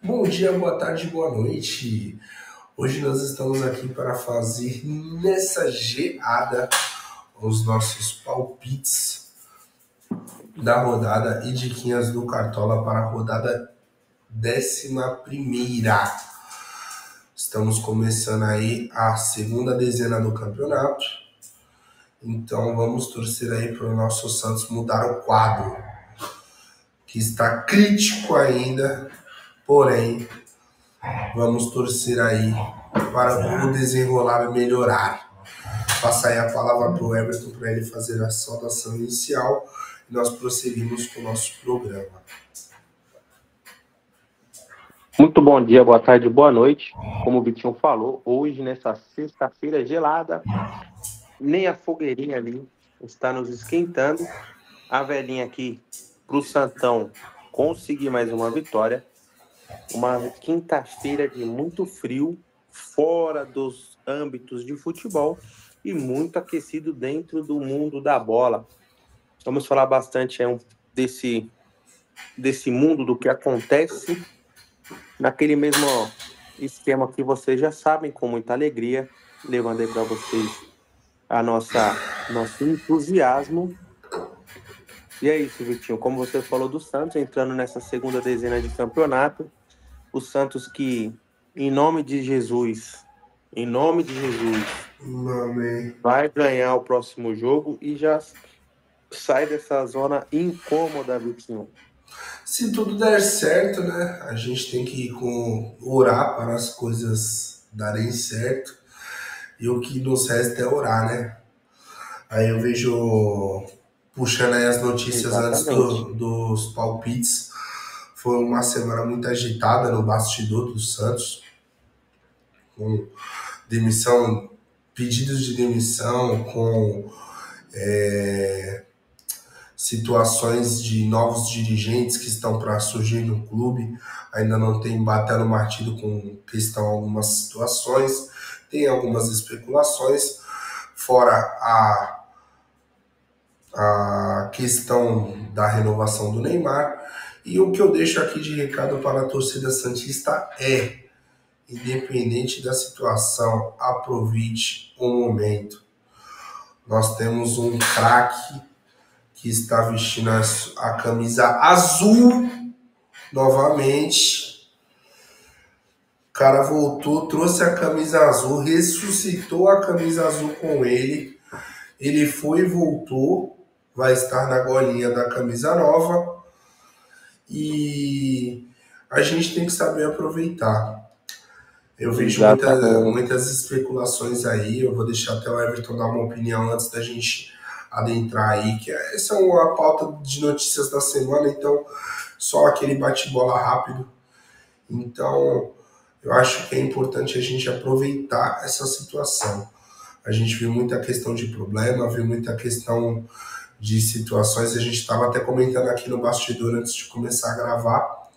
Bom dia, boa tarde, boa noite. Hoje nós estamos aqui para fazer nessa geada os nossos palpites da rodada e diquinhas do Cartola para a rodada 11ª. Estamos começando aí a segunda dezena do campeonato, então vamos torcer aí para o nosso Santos mudar o quadro, que está crítico ainda, porém vamos torcer aí para o desenrolar melhorar. Passa aí a palavra para o Everton para ele fazer a saudação inicial e nós prosseguimos com o nosso programa. Muito bom dia, boa tarde, boa noite. Como o Vitinho falou, hoje, nessa sexta-feira gelada, nem a fogueirinha ali está nos esquentando. A velhinha aqui para o Santão conseguir mais uma vitória. Uma quinta-feira de muito frio, fora dos âmbitos de futebol e muito aquecido dentro do mundo da bola. Vamos falar bastante desse mundo, do que acontece naquele mesmo esquema que vocês já sabem, com muita alegria, levando aí para vocês nosso entusiasmo. E é isso, Vitinho. Como você falou do Santos, entrando nessa segunda dezena de campeonato, o Santos que, em nome de Jesus, Amém. vai ganhar o próximo jogo e já sai dessa zona incômoda, Vitinho. Se tudo der certo, né? A gente tem que orar para as coisas darem certo. E o que nos resta é orar, né? Aí eu vejo, puxando aí as notícias antes Exatamente. dos palpites, foi uma semana muito agitada no bastidor do Santos, com demissão, pedidos de demissão, com situações de novos dirigentes que estão para surgir no clube, ainda não tem batendo martelo com questão algumas situações, tem algumas especulações, fora a questão da renovação do Neymar. E o que eu deixo aqui de recado para a torcida santista é: independente da situação, aproveite o momento. Nós temos um craque que está vestindo a camisa azul novamente. O cara voltou, trouxe a camisa azul, ressuscitou a camisa azul com ele. Ele foi e voltou, vai estar na golinha da camisa nova. E a gente tem que saber aproveitar. Eu vejo Exatamente. muitas especulações aí. Eu vou deixar até o Everton dar uma opinião antes da gente adentrar aí, que essa é uma pauta de notícias da semana, então só aquele bate-bola rápido. Então, eu acho que é importante a gente aproveitar essa situação. A gente viu muita questão de problema, viu muita questão de situações. A gente estava até comentando aqui no bastidor antes de começar a gravar.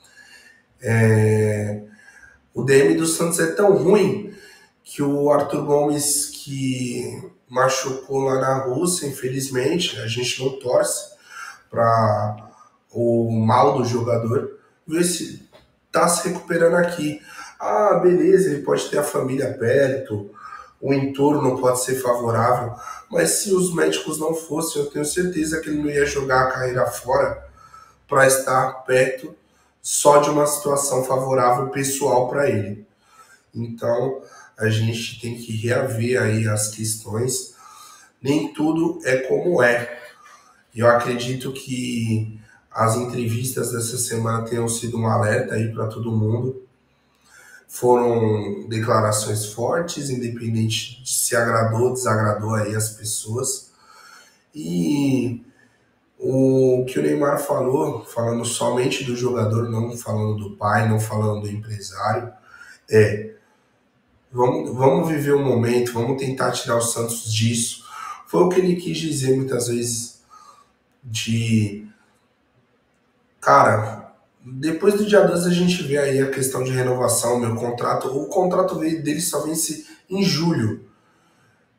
O DM do Santos é tão ruim que o Arthur Gomes, que machucou lá na Rússia, infelizmente, a gente não torce para o mal do jogador, ver se está se recuperando aqui. Ah, beleza, ele pode ter a família perto, o entorno pode ser favorável, mas se os médicos não fossem, eu tenho certeza que ele não ia jogar a carreira fora para estar perto só de uma situação favorável pessoal para ele. Então, a gente tem que reaver aí as questões. Nem tudo é como é. Eu acredito que as entrevistas dessa semana tenham sido um alerta aí para todo mundo. Foram declarações fortes, independente de se agradou ou desagradou aí as pessoas. E o que o Neymar falou, falando somente do jogador, não falando do pai, não falando do empresário, é: vamos viver o momento, vamos tentar tirar o Santos disso. Foi o que ele quis dizer muitas vezes de, cara, depois do dia 12 a gente vê aí a questão de renovação, meu contrato, o contrato dele só vence em julho,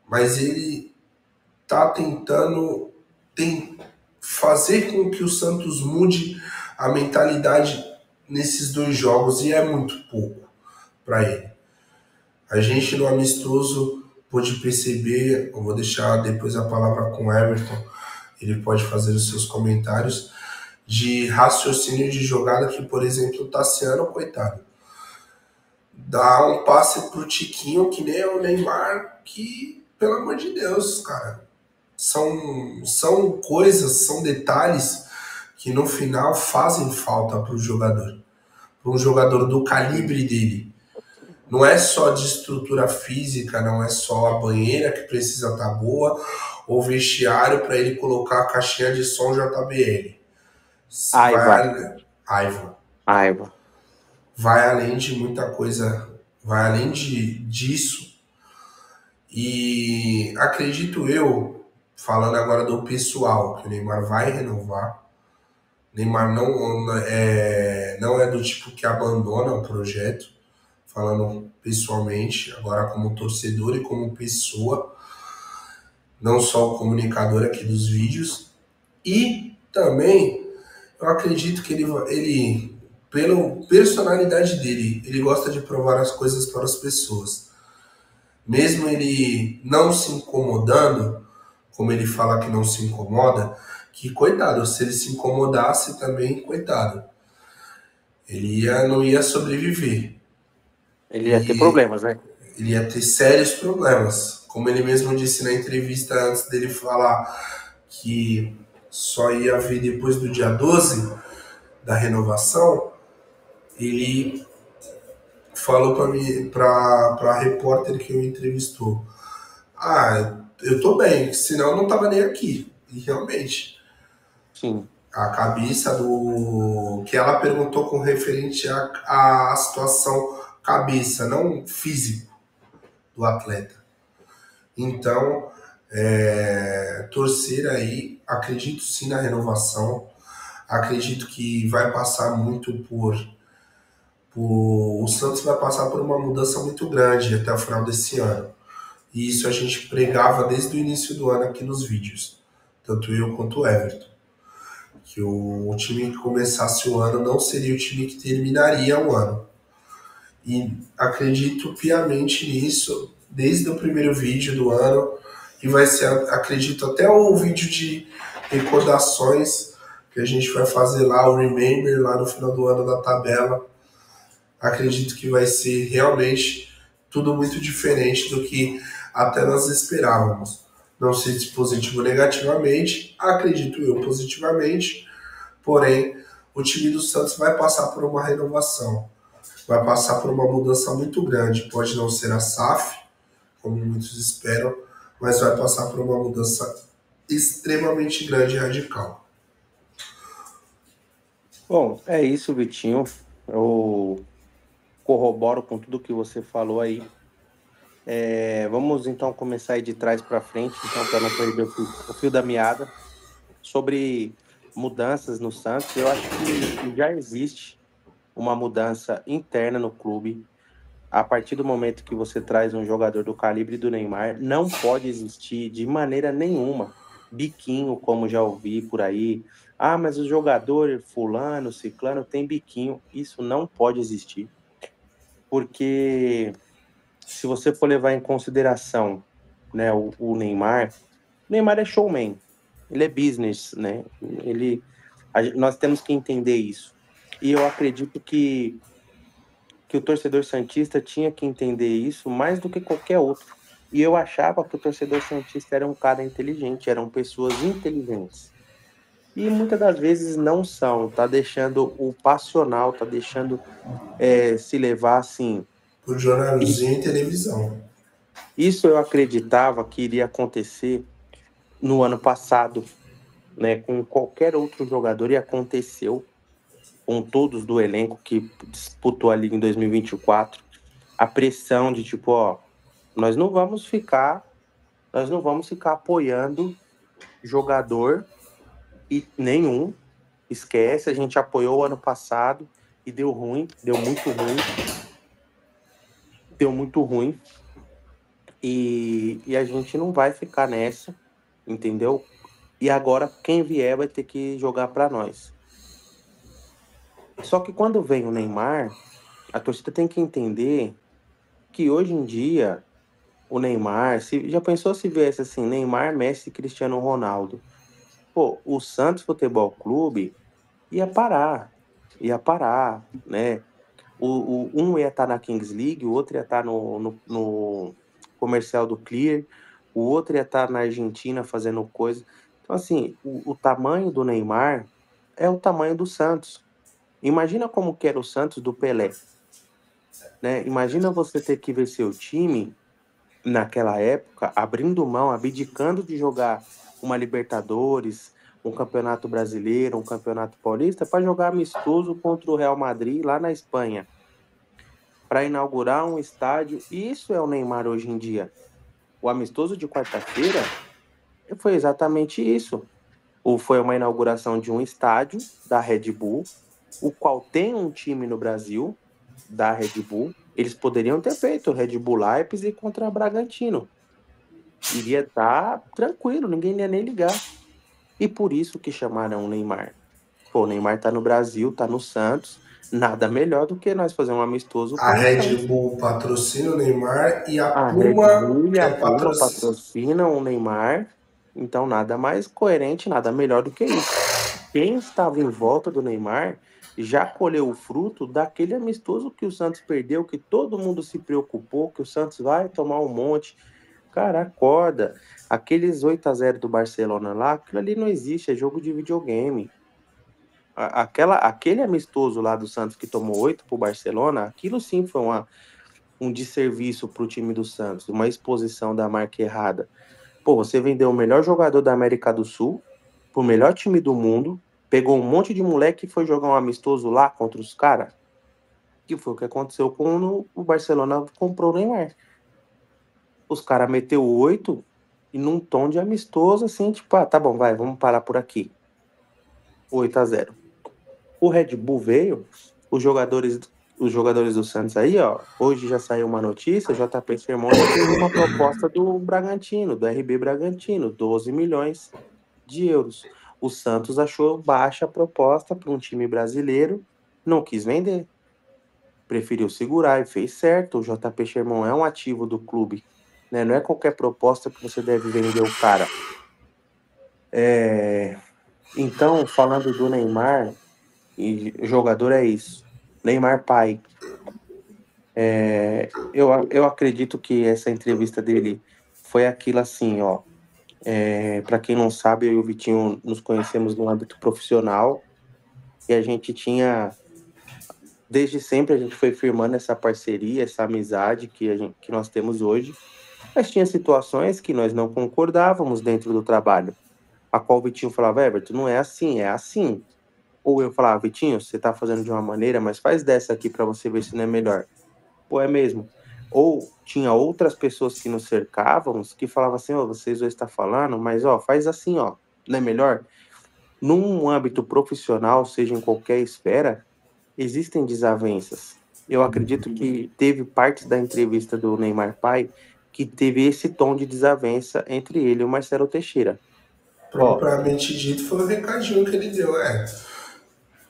mas ele tá tentando fazer com que o Santos mude a mentalidade nesses 2 jogos e é muito pouco para ele. A gente no amistoso pôde perceber, eu vou deixar depois a palavra com o Everton, ele pode fazer os seus comentários, de raciocínio de jogada que, por exemplo, o Tassiano, coitado, dá um passe pro Tiquinho que nem o Neymar, que, pelo amor de Deus, cara, são coisas, são detalhes que no final fazem falta para o jogador, para um jogador do calibre dele. Não é só de estrutura física, não é só a banheira que precisa estar boa, ou vestiário para ele colocar a caixinha de som JBL. Aiva. Vai além de muita coisa, vai além disso. E acredito eu, falando agora do pessoal, que o Neymar vai renovar. Neymar não é do tipo que abandona o projeto, falando pessoalmente, agora como torcedor e como pessoa, não só o comunicador aqui dos vídeos. E também eu acredito que ele pela personalidade dele, ele gosta de provar as coisas para as pessoas. Mesmo ele não se incomodando, como ele fala que não se incomoda, que coitado, se ele se incomodasse também, coitado, ele não ia sobreviver. Ele ia ter problemas, né? Ele ia ter sérios problemas. Como ele mesmo disse na entrevista antes dele falar que só ia ver depois do dia 12 da renovação, ele falou para a repórter que o entrevistou: eu tô bem, senão eu não tava nem aqui. E realmente, sim, a cabeça do que ela perguntou com referente à situação cabeça, não físico do atleta. Então, torcer aí, acredito sim na renovação, acredito que vai passar muito o Santos vai passar por uma mudança muito grande até o final desse ano. E isso a gente pregava desde o início do ano aqui nos vídeos, tanto eu quanto o Everton. Que o time que começasse o ano não seria o time que terminaria o ano. E acredito piamente nisso desde o primeiro vídeo do ano, e vai ser, acredito, até o vídeo de recordações que a gente vai fazer lá, o Remember, lá no final do ano da tabela. Acredito que vai ser realmente tudo muito diferente do que até nós esperávamos. Não sei se positivo ou negativamente, acredito eu positivamente, porém o time do Santos vai passar por uma renovação, vai passar por uma mudança muito grande. Pode não ser a SAF, como muitos esperam, mas vai passar por uma mudança extremamente grande e radical. Bom, é isso, Vitinho. Eu corroboro com tudo que você falou aí. Vamos então começar aí de trás para frente, então, para não perder o fio da meada, sobre mudanças no Santos. Eu acho que já existe uma mudança interna no clube. A partir do momento que você traz um jogador do calibre do Neymar, não pode existir de maneira nenhuma biquinho, como já ouvi por aí. Mas o jogador fulano, ciclano tem biquinho. Isso não pode existir. Porque se você for levar em consideração, né, o Neymar é showman. Ele é business, né? Nós temos que entender isso. E eu acredito que o torcedor santista tinha que entender isso mais do que qualquer outro. E eu achava que o torcedor santista era um cara inteligente, eram pessoas inteligentes. E muitas das vezes não são, tá deixando o passional, tá deixando se levar assim. Por jornalzinho e televisão. Isso eu acreditava que iria acontecer no ano passado, né, com qualquer outro jogador, e aconteceu com todos do elenco que disputou a Liga em 2024, a pressão de tipo, nós não vamos ficar apoiando jogador e nenhum, esquece, a gente apoiou o ano passado e deu muito ruim, e a gente não vai ficar nessa, entendeu? E agora quem vier vai ter que jogar para nós. Só que quando vem o Neymar, a torcida tem que entender que hoje em dia o Neymar, já pensou se viesse assim, Neymar, Messi e Cristiano Ronaldo? Pô, o Santos Futebol Clube ia parar, né? Um ia estar na Kings League, o outro ia estar no comercial do Clear, o outro ia estar na Argentina fazendo coisa. Então, assim, o tamanho do Neymar é o tamanho do Santos. Imagina como que era o Santos do Pelé, né? Imagina você ter que ver seu time naquela época abrindo mão, abdicando de jogar uma Libertadores, um Campeonato Brasileiro, um Campeonato Paulista para jogar amistoso contra o Real Madrid lá na Espanha, para inaugurar um estádio. Isso é o Neymar hoje em dia. O amistoso de quarta-feira foi exatamente isso. Foi uma inauguração de um estádio da Red Bull, o qual tem um time no Brasil, da Red Bull. Eles poderiam ter feito Red Bull Leipzig contra Bragantino. Iria estar tranquilo, ninguém ia nem ligar. E por isso que chamaram o Neymar. Pô, o Neymar tá no Brasil, tá no Santos. Nada melhor do que nós fazer um amistoso A com o Red Santos. Bull patrocina o Neymar e a A Red Puma Bull e a quer Puma patrocinar. patrocinam o Neymar. Então, nada mais coerente, nada melhor do que isso. Quem estava em volta do Neymar já colheu o fruto daquele amistoso que o Santos perdeu, que todo mundo se preocupou, que o Santos vai tomar um monte. Cara, acorda. Aqueles 8-0 do Barcelona lá, aquilo ali não existe, é jogo de videogame. Aquele amistoso lá do Santos que tomou 8 pro Barcelona, aquilo sim foi um desserviço pro time do Santos, uma exposição da marca errada. Pô, você vendeu o melhor jogador da América do Sul pro melhor time do mundo, pegou um monte de moleque e foi jogar um amistoso lá contra os caras, que foi o que aconteceu quando o Barcelona comprou o Neymar. Os caras meteu 8 e num tom de amistoso, assim, tipo, ah, tá bom, vai, vamos parar por aqui. 8-0. O Red Bull veio, os jogadores do Santos aí, ó, hoje já saiu uma notícia, o JP Sermão já fez uma proposta do Bragantino, do RB Bragantino, 12 milhões de euros. O Santos achou baixa a proposta para um time brasileiro, não quis vender, preferiu segurar e fez certo. O JP Sherman é um ativo do clube, né? Não é qualquer proposta que você deve vender o cara. Então, falando do Neymar, e jogador é isso. Neymar pai. Eu acredito que essa entrevista dele foi aquilo assim, ó. Para quem não sabe, eu e o Vitinho nos conhecemos no âmbito profissional e a gente tinha, desde sempre, a gente foi firmando essa parceria, essa amizade que nós temos hoje. Mas tinha situações que nós não concordávamos dentro do trabalho, a qual o Vitinho falava, Everton, não é assim, é assim. Ou eu falava, Vitinho, você tá fazendo de uma maneira, mas faz dessa aqui para você ver se não é melhor. Pô, é mesmo. Ou tinha outras pessoas que nos cercavam que falavam assim, ó, vocês dois estão falando, mas ó, faz assim, ó, não é melhor? Num âmbito profissional, seja em qualquer esfera, existem desavenças. Eu acredito que teve partes da entrevista do Neymar pai que teve esse tom de desavença entre ele e o Marcelo Teixeira. Ó, Propriamente dito, foi o recadinho que ele deu.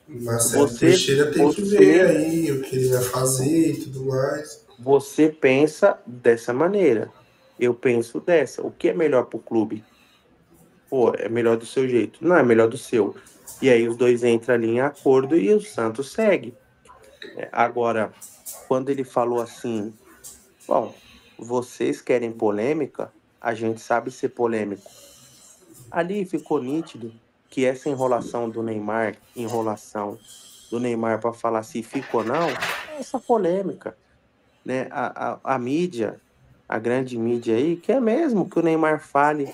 Marcelo você, Teixeira tem que ver você, aí o que ele vai fazer e tudo mais. você pensa dessa maneira. Eu penso dessa. O que é melhor para o clube? Pô, é melhor do seu jeito. Não é melhor do seu. E aí os dois entram ali em acordo e o Santos segue. Agora, quando ele falou assim, bom, vocês querem polêmica? A gente sabe ser polêmico. Ali ficou nítido que essa enrolação do Neymar para falar se fica ou não, é essa polêmica, né? A mídia, a grande mídia aí, quer mesmo que o Neymar fale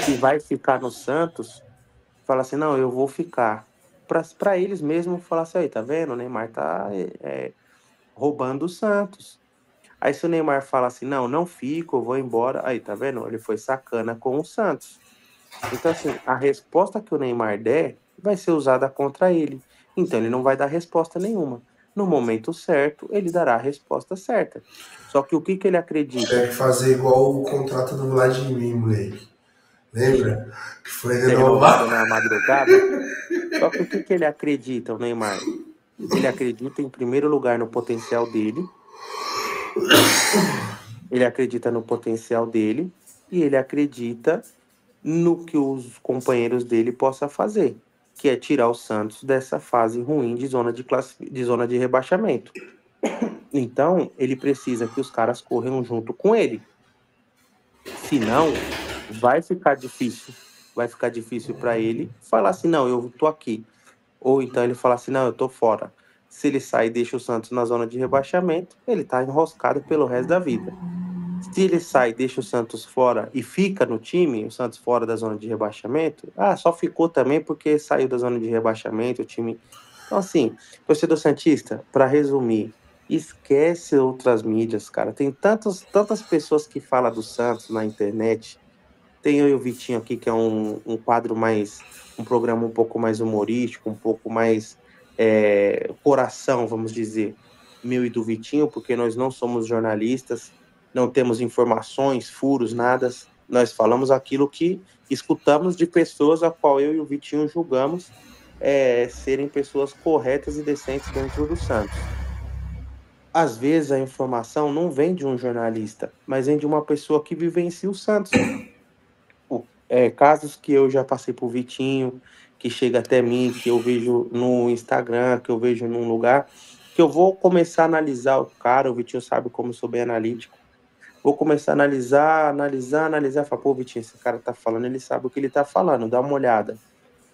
que vai ficar no Santos, fala assim, não, eu vou ficar. Para eles mesmos falar assim, aí, tá vendo? O Neymar tá roubando o Santos. Aí se o Neymar fala assim, não, não fico, eu vou embora, aí, tá vendo? Ele foi sacana com o Santos. Então, assim, a resposta que o Neymar der vai ser usada contra ele. Então, ele não vai dar resposta nenhuma. No momento certo, ele dará a resposta certa. Só que o que ele Tinha acredita? que fazer igual o contrato do Vladimir, moleque. Lembra? Que foi Ser renovado renovado. na madrugada? Só que o que ele acredita, o Neymar? Ele acredita, em primeiro lugar, no potencial dele. Ele acredita no potencial dele e ele acredita no que os companheiros dele possam fazer, que é tirar o Santos dessa fase ruim de zona de rebaixamento. Então, ele precisa que os caras corram junto com ele. Senão, vai ficar difícil. Vai ficar difícil para ele falar assim, não, eu tô aqui. Ou então ele fala assim, não, eu tô fora. Se ele sai e deixa o Santos na zona de rebaixamento, ele tá enroscado pelo resto da vida. Se ele sai, deixa o Santos fora e fica no time, o Santos fora da zona de rebaixamento, só ficou também porque saiu da zona de rebaixamento, o time. Então, assim, torcedor santista, para resumir, esquece outras mídias, cara. Tem tantas pessoas que falam do Santos na internet. Tem eu e o Vitinho aqui, que é um quadro mais. Um programa um pouco mais humorístico, um pouco mais coração, vamos dizer, meu e do Vitinho, porque nós não somos jornalistas, não temos informações, furos, nada. Nós falamos aquilo que escutamos de pessoas a qual eu e o Vitinho julgamos serem pessoas corretas e decentes dentro do Santos. Às vezes a informação não vem de um jornalista, mas vem de uma pessoa que vivencia o Santos. Casos que eu já passei por Vitinho, que chega até mim, que eu vejo no Instagram, que eu vejo num lugar, que eu vou começar a analisar o cara, o Vitinho sabe como eu sou bem analítico. Vou começar a analisar, falar, pô, Vitinho, esse cara tá falando, ele sabe o que ele tá falando, dá uma olhada.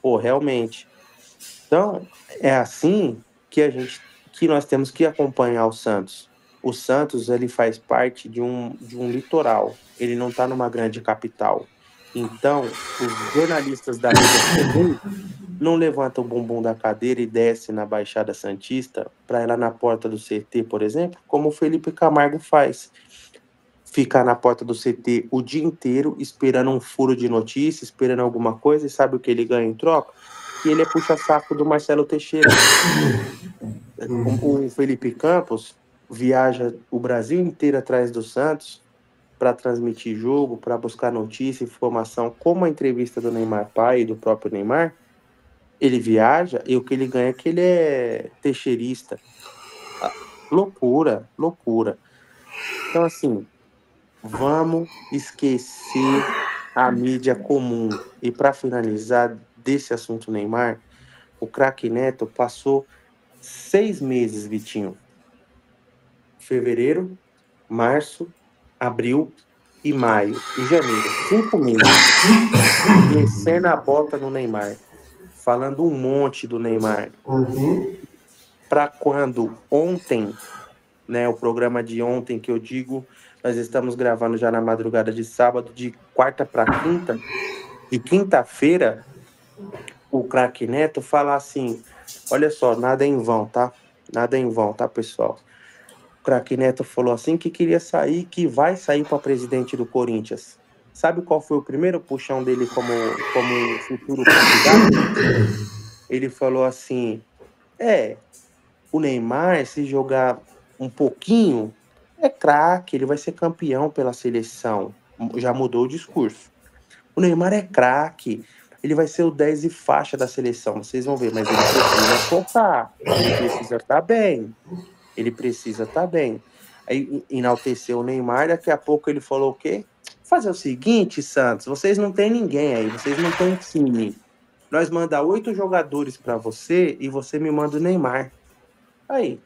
Pô, realmente. Então, é assim que nós temos que acompanhar o Santos. O Santos, ele faz parte de um litoral, ele não está numa grande capital. Então, os jornalistas da mídia comum não levantam o bumbum da cadeira e descem na Baixada Santista para ir lá na porta do CT, por exemplo, como o Felipe Camargo faz. Ficar na porta do CT o dia inteiro esperando um furo de notícia, esperando alguma coisa, e sabe o que ele ganha em troca? Que ele é puxa-saco do Marcelo Teixeira. O Felipe Campos viaja o Brasil inteiro atrás do Santos para transmitir jogo, para buscar notícia, informação, como a entrevista do Neymar pai e do próprio Neymar. Ele viaja e o que ele ganha é que ele é teixeirista. Loucura, loucura. Então, assim, vamos esquecer a mídia comum. E para finalizar desse assunto Neymar, o craque Neto passou 6 meses, Vitinho. Fevereiro, março, abril e maio. E janeiro. 5 meses. Descendo a bota no Neymar. Falando um monte do Neymar. Para quando ontem, né, o programa de ontem que eu digo, nós estamos gravando já na madrugada de sábado, de quarta para quinta, e quinta-feira, o craque Neto fala assim, olha só, nada é em vão, tá? Nada é em vão, tá, pessoal? O craque Neto falou assim que queria sair, que vai sair para presidente do Corinthians. Sabe qual foi o primeiro puxão dele como futuro candidato? Ele falou assim, o Neymar, se jogar um pouquinho, é craque, ele vai ser campeão pela seleção. Já mudou o discurso. O Neymar é craque, ele vai ser o 10 e faixa da seleção, vocês vão ver, mas ele precisa focar, ele precisa estar bem. Ele precisa estar bem. Aí enalteceu o Neymar, daqui a pouco ele falou o quê? Fazer o seguinte, Santos, vocês não tem ninguém aí, vocês não têm time. Nós manda 8 jogadores para você e você me manda o Neymar. Aí.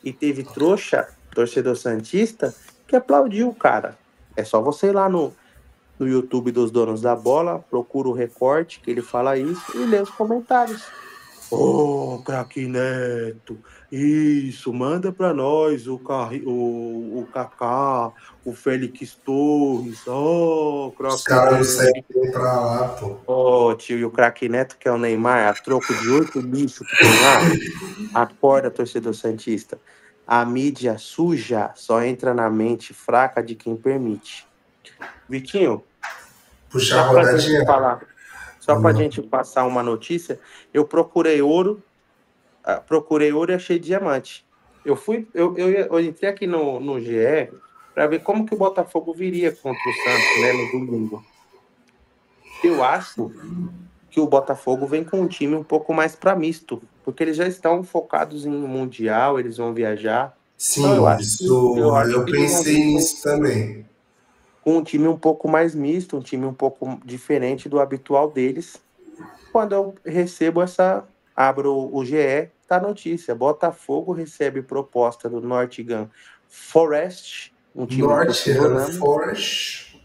E teve trouxa, torcedor santista, que aplaudiu o cara. É só você ir lá no YouTube dos donos da bola, procura o recorte que ele fala isso e lê os comentários. Ô, craque Neto, isso, manda pra nós o Kaká, o Félix Torres, Os craque caras não Neto. saem pra lá, pô. Tio, e o craque Neto, que é o Neymar, a troco de 8 lixo que tem lá, acorda, torcedor santista. A mídia suja só entra na mente fraca de quem permite. Vitinho, Puxar só a pra gente rodadinha. falar, só pra gente passar uma notícia, eu procurei ouro e achei diamante. Eu entrei aqui no GE para ver como que o Botafogo viria contra o Santos, né, no domingo. Eu acho que o Botafogo vem com um time um pouco mais para misto, porque eles já estão focados em Mundial, eles vão viajar. Então Sim, eu isso acho eu que eles vão pensei vir nisso também. com um time um pouco mais misto, um time um pouco diferente do habitual deles. Quando eu recebo abro o GE, tá a notícia: Botafogo recebe proposta do Nottingham Forest, um time do Nottingham Fliperama, Forest.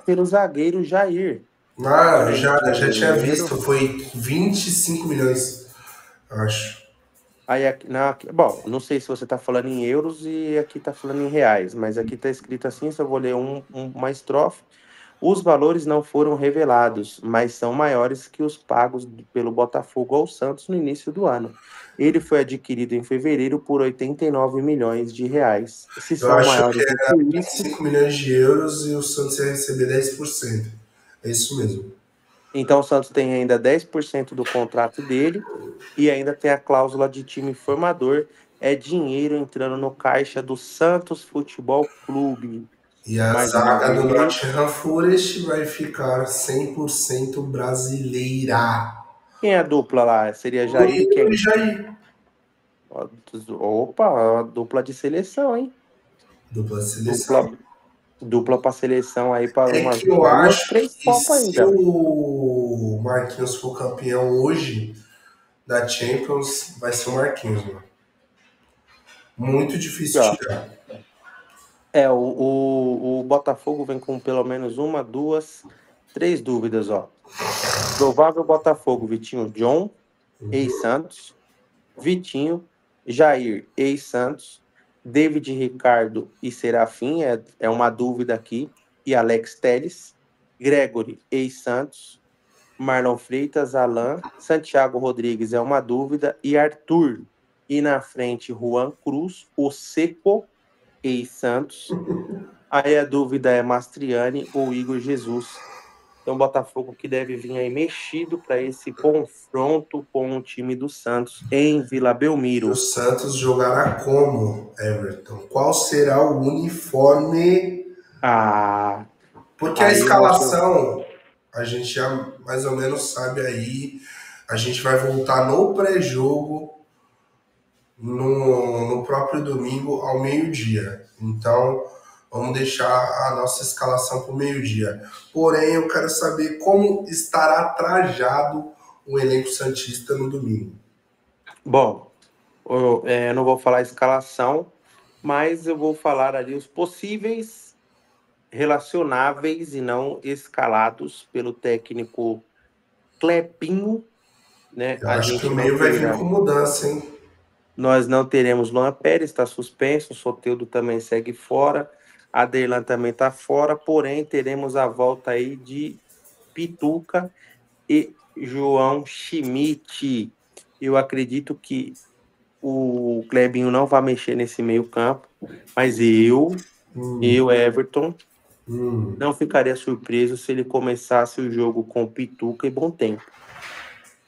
pelo zagueiro Jair. Ah, eu já tinha Zagueiro. visto, foi 25 milhões, acho. Aí bom, não sei se você está falando em euros e aqui está falando em reais, mas aqui está escrito assim, se eu vou ler uma estrofe. Os valores não foram revelados, mas são maiores que os pagos pelo Botafogo ao Santos no início do ano. Ele foi adquirido em fevereiro por 89 milhões de reais. Se Eu são acho que maiores do era que isso, 25 milhões de euros e o Santos ia receber 10%. É isso mesmo. então o Santos tem ainda 10% do contrato dele e ainda tem a cláusula de time formador. É dinheiro entrando no caixa do Santos Futebol Clube. E a Mais uma zaga do vez. Nottingham Forest vai ficar 100% brasileira. Quem é a dupla lá? Seria Jair e Murilo e quem? Jair. Opa, dupla de seleção, hein? Dupla seleção. Dupla, dupla para seleção aí para É umas que eu duas, acho três que Copas se ainda. o Marquinhos for campeão hoje da Champions, vai ser o Marquinhos, mano. Muito difícil Ó, tirar. o Botafogo vem com pelo menos uma, duas, três dúvidas, ó. Provável Botafogo, Vitinho John, ex-Santos, Vitinho, Jair, ex-Santos, David Ricardo e Serafim, é uma dúvida aqui, e Alex Telles, Gregory, ex-Santos, Marlon Freitas, Alan, Santiago Rodrigues é uma dúvida, e Arthur. E na frente, Juan Cruz, o Seco, ex-Santos. Aí a dúvida é Mastriani ou Igor Jesus. Então, o Botafogo que deve vir aí mexido para esse confronto com o time do Santos em Vila E o Belmiro. Santos jogará como, Everton? Qual será o uniforme? Ah, Porque a aí eu vou ser. escalação a gente já mais ou menos sabe aí. A gente vai voltar no pré-jogo no próprio domingo ao meio-dia. Então, vamos deixar a nossa escalação para o meio-dia. Porém, eu quero saber como estará trajado o elenco Santista no domingo. Bom, eu não vou falar a escalação, mas eu vou falar ali os possíveis relacionáveis e não escalados pelo técnico Clepinho, né? Eu acho que o meio vai vir com mudança, hein? Nós não teremos Luan Pérez, está suspenso, o Soteldo também segue fora, a Aderlan também está fora, porém teremos a volta aí de Pituca e João Schmidt. Eu acredito que o Clebinho não vai mexer nesse meio campo, mas Everton, Hum. não ficaria surpreso se ele começasse o jogo com Pituca e Bom Tempo.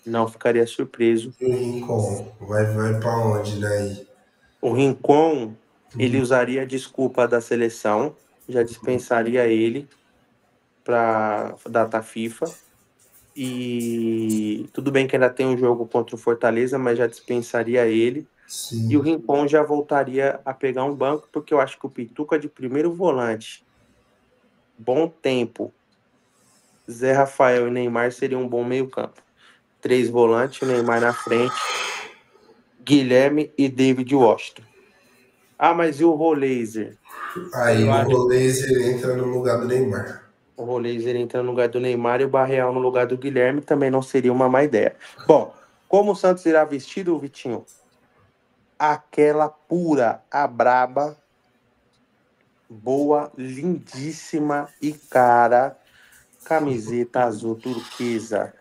Não ficaria surpreso. E o Rincon? Vai para onde, né? O Rincon, ele usaria a desculpa da seleção, já dispensaria ele para data FIFA. E tudo bem que ainda tem um jogo contra o Fortaleza, mas já dispensaria ele. E o Sim. Rincon já voltaria a pegar um banco, porque eu acho que o Pituca de primeiro volante, Bom Tempo, Zé Rafael e Neymar seria um bom meio-campo. 3 volantes, Neymar na frente, Guilherme e David Washington. Ah, mas e o Rolaser? Aí Eu o acho Rolaser entra no lugar do Neymar. o Rolaser entra no lugar do Neymar e o Barreal no lugar do Guilherme também não seria uma má ideia. Bom, como o Santos irá vestido, Vitinho? Aquela pura, a braba, boa, lindíssima e cara camiseta azul turquesa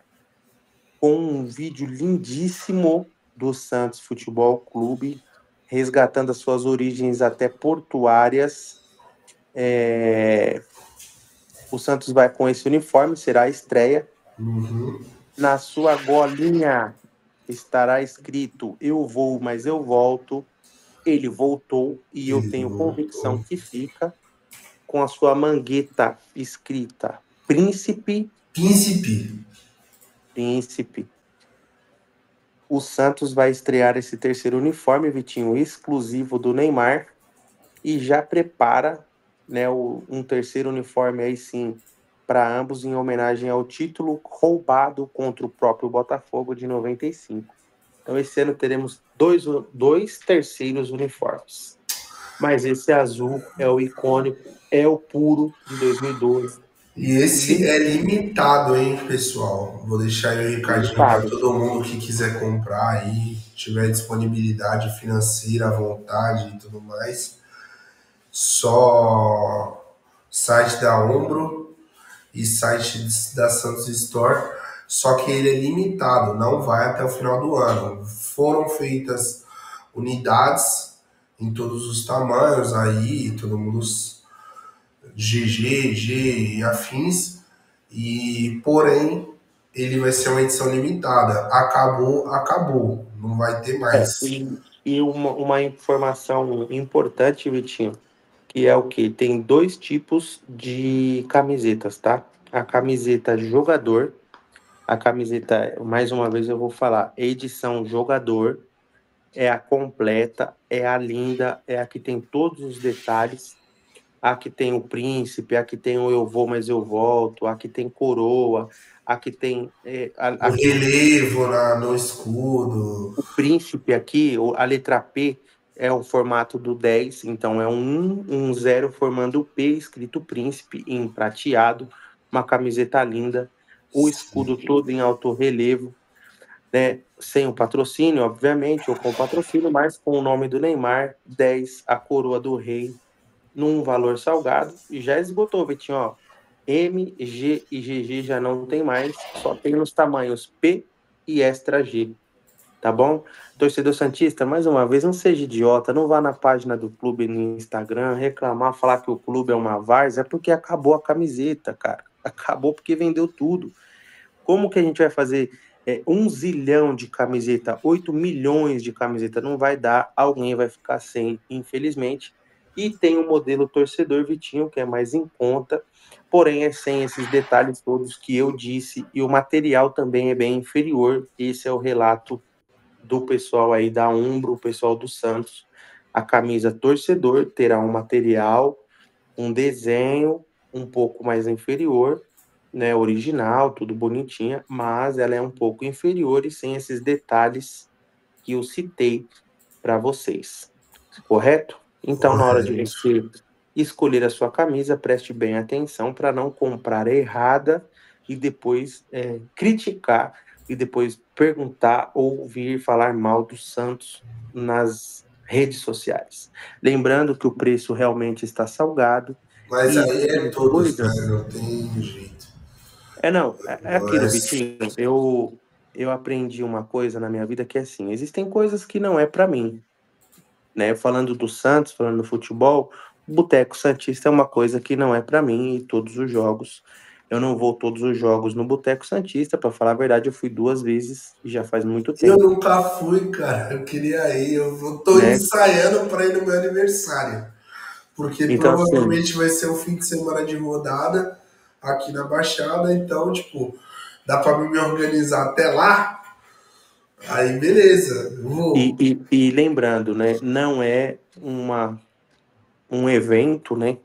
com um vídeo lindíssimo do Santos Futebol Clube resgatando as suas origens até portuárias. O Santos vai com esse uniforme, será a estreia. Uhum. Na sua golinha estará escrito: Eu vou, mas eu volto. Ele voltou e eu Ele tenho convicção voltou. que fica com a sua mangueta escrita Príncipe Príncipe. Príncipe. O Santos vai estrear esse terceiro uniforme, Vitinho, exclusivo do Neymar, e já prepara, né, um terceiro uniforme aí sim para ambos em homenagem ao título roubado contra o próprio Botafogo de 95. Então esse ano teremos dois terceiros uniformes. Mas esse azul é o icônico, é o puro de 2012. E esse é limitado, hein, pessoal? Vou deixar aí o recadinho para Limitado. todo mundo que quiser comprar aí, tiver disponibilidade financeira, vontade e tudo mais. Só site da Umbro e site da Santos Store. Só que ele é limitado, não vai até o final do ano. Foram feitas unidades em todos os tamanhos aí, todo mundo GG, G e afins, e porém ele vai ser uma edição limitada. Acabou, não vai ter mais. E uma informação importante, Vitinho, que é o que? Tem dois tipos de camisetas, tá? A camiseta jogador, a camiseta, mais uma vez eu vou falar, edição jogador, é a completa, é a linda, é a que tem todos os detalhes. Aqui tem o príncipe, aqui tem o eu vou, mas eu volto, aqui tem coroa, aqui tem O aqui relevo no escudo. o príncipe aqui, a letra P é o formato do 10, então é um 0 formando o P, escrito príncipe em prateado, uma camiseta linda, o escudo todo em alto relevo, né? Sem o patrocínio, obviamente, ou com patrocínio, mas com o nome do Neymar, 10, a coroa do rei, num valor salgado, e já esgotou, Vitinho, ó. M, G e GG já não tem mais, só tem nos tamanhos P e extra G, tá bom? Torcedor santista, mais uma vez, não seja idiota, não vá na página do clube no Instagram reclamar, falar que o clube é uma várzea, é porque acabou a camiseta, cara. Acabou porque vendeu tudo. Como que a gente vai fazer 1 zilhão de camiseta, 8 milhões de camiseta? Não vai dar, alguém vai ficar sem, infelizmente. E tem o modelo torcedor Vitinho, que é mais em conta, porém é sem esses detalhes todos que eu disse, e o material também é bem inferior. Esse é o relato do pessoal aí da Umbro, o pessoal do Santos. A camisa torcedor terá um material, um desenho um pouco mais inferior, né, original, tudo bonitinha, mas ela é um pouco inferior e sem esses detalhes que eu citei para vocês, correto? Então, na hora de você escolher a sua camisa, preste bem atenção para não comprar errada e depois criticar e depois perguntar ou ouvir falar mal do Santos nas redes sociais. Lembrando que o preço realmente está salgado Mas e aí é existem todos, né? coisas. Não tem jeito. É aquilo, Mas, Vitinho. Eu aprendi uma coisa na minha vida que é assim: existem coisas que não é para mim, né? Falando do Santos, falando do futebol, o Boteco Santista é uma coisa que não é para mim e todos os jogos. Eu não vou todos os jogos no Boteco Santista, para falar a verdade, eu fui 2 vezes e já faz muito eu tempo, nunca fui, cara. Eu queria ir. Eu tô né? ensaiando para ir no meu aniversário. Porque Então, assim, provavelmente vai ser um fim de semana de rodada aqui na Baixada. Então, tipo, dá para me organizar até lá. Aí, beleza. Eu vou. e lembrando, né? Não é um evento, né?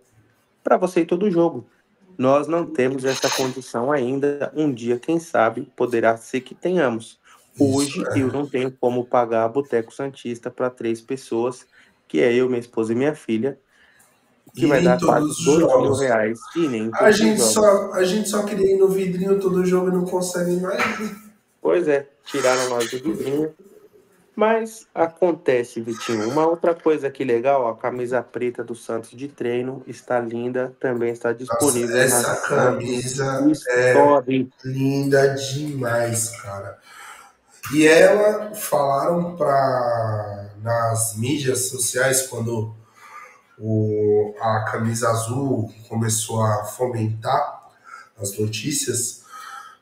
Para você ir todo jogo. Nós não temos essa condição ainda. Um dia, quem sabe, poderá ser que tenhamos. Isso. Hoje, eu não tenho como pagar Boteco Santista para 3 pessoas, que é eu, minha esposa e minha filha, o que E vai nem dar quase todos os jogos. R$ 2.000, e nem A todos os gente jogos. só, a gente só queria ir no vidrinho todo jogo e não consegue mais. Pois é, tiraram nós do vidrinho. Mas acontece, Vitinho. Uma outra coisa que legal, a camisa preta do Santos de treino está linda, também está Nossa, disponível na essa Santos camisa é Store. linda demais, cara. E ela falaram nas mídias sociais quando a camisa azul começou a fomentar as notícias,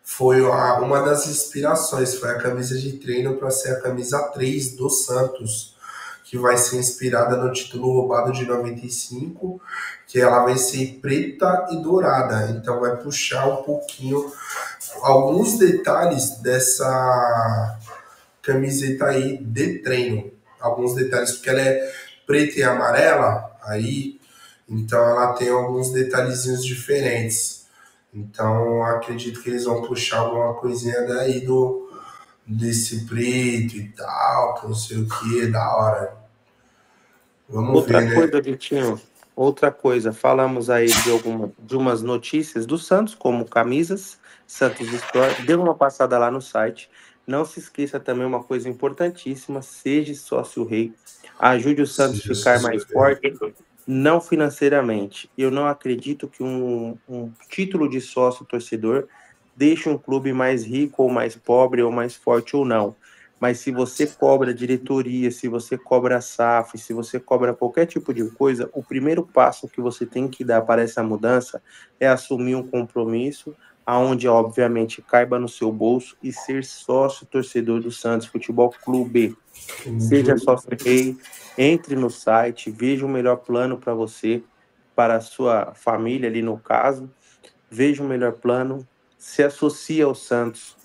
foi uma das inspirações, foi a camisa de treino para ser a camisa 3 do Santos, que vai ser inspirada no título roubado de 95, que ela vai ser preta e dourada, então vai puxar um pouquinho alguns detalhes dessa camiseta aí de treino. Alguns detalhes, porque ela é preta e amarela, aí, então ela tem alguns detalhezinhos diferentes. Então acredito que eles vão puxar alguma coisinha daí desse preto e tal, que não sei o que, da hora. Vamos Outra ver, né? coisa, Vitinho, outra coisa, falamos aí de umas notícias do Santos, como camisas, Santos Store, dê uma passada lá no site. Não se esqueça também uma coisa importantíssima, seja sócio rei, ajude o Santos a Seja ficar sócio mais rei. forte, não financeiramente. Eu não acredito que um título de sócio torcedor deixe um clube mais rico ou mais pobre ou mais forte ou não. Mas se você cobra diretoria, se você cobra SAF, se você cobra qualquer tipo de coisa, o primeiro passo que você tem que dar para essa mudança é assumir um compromisso, aonde obviamente caiba no seu bolso e ser sócio torcedor do Santos Futebol Clube. Seja sócio rei, entre no site, veja o melhor plano para você, para a sua família ali no caso, veja o melhor plano, se associe ao Santos.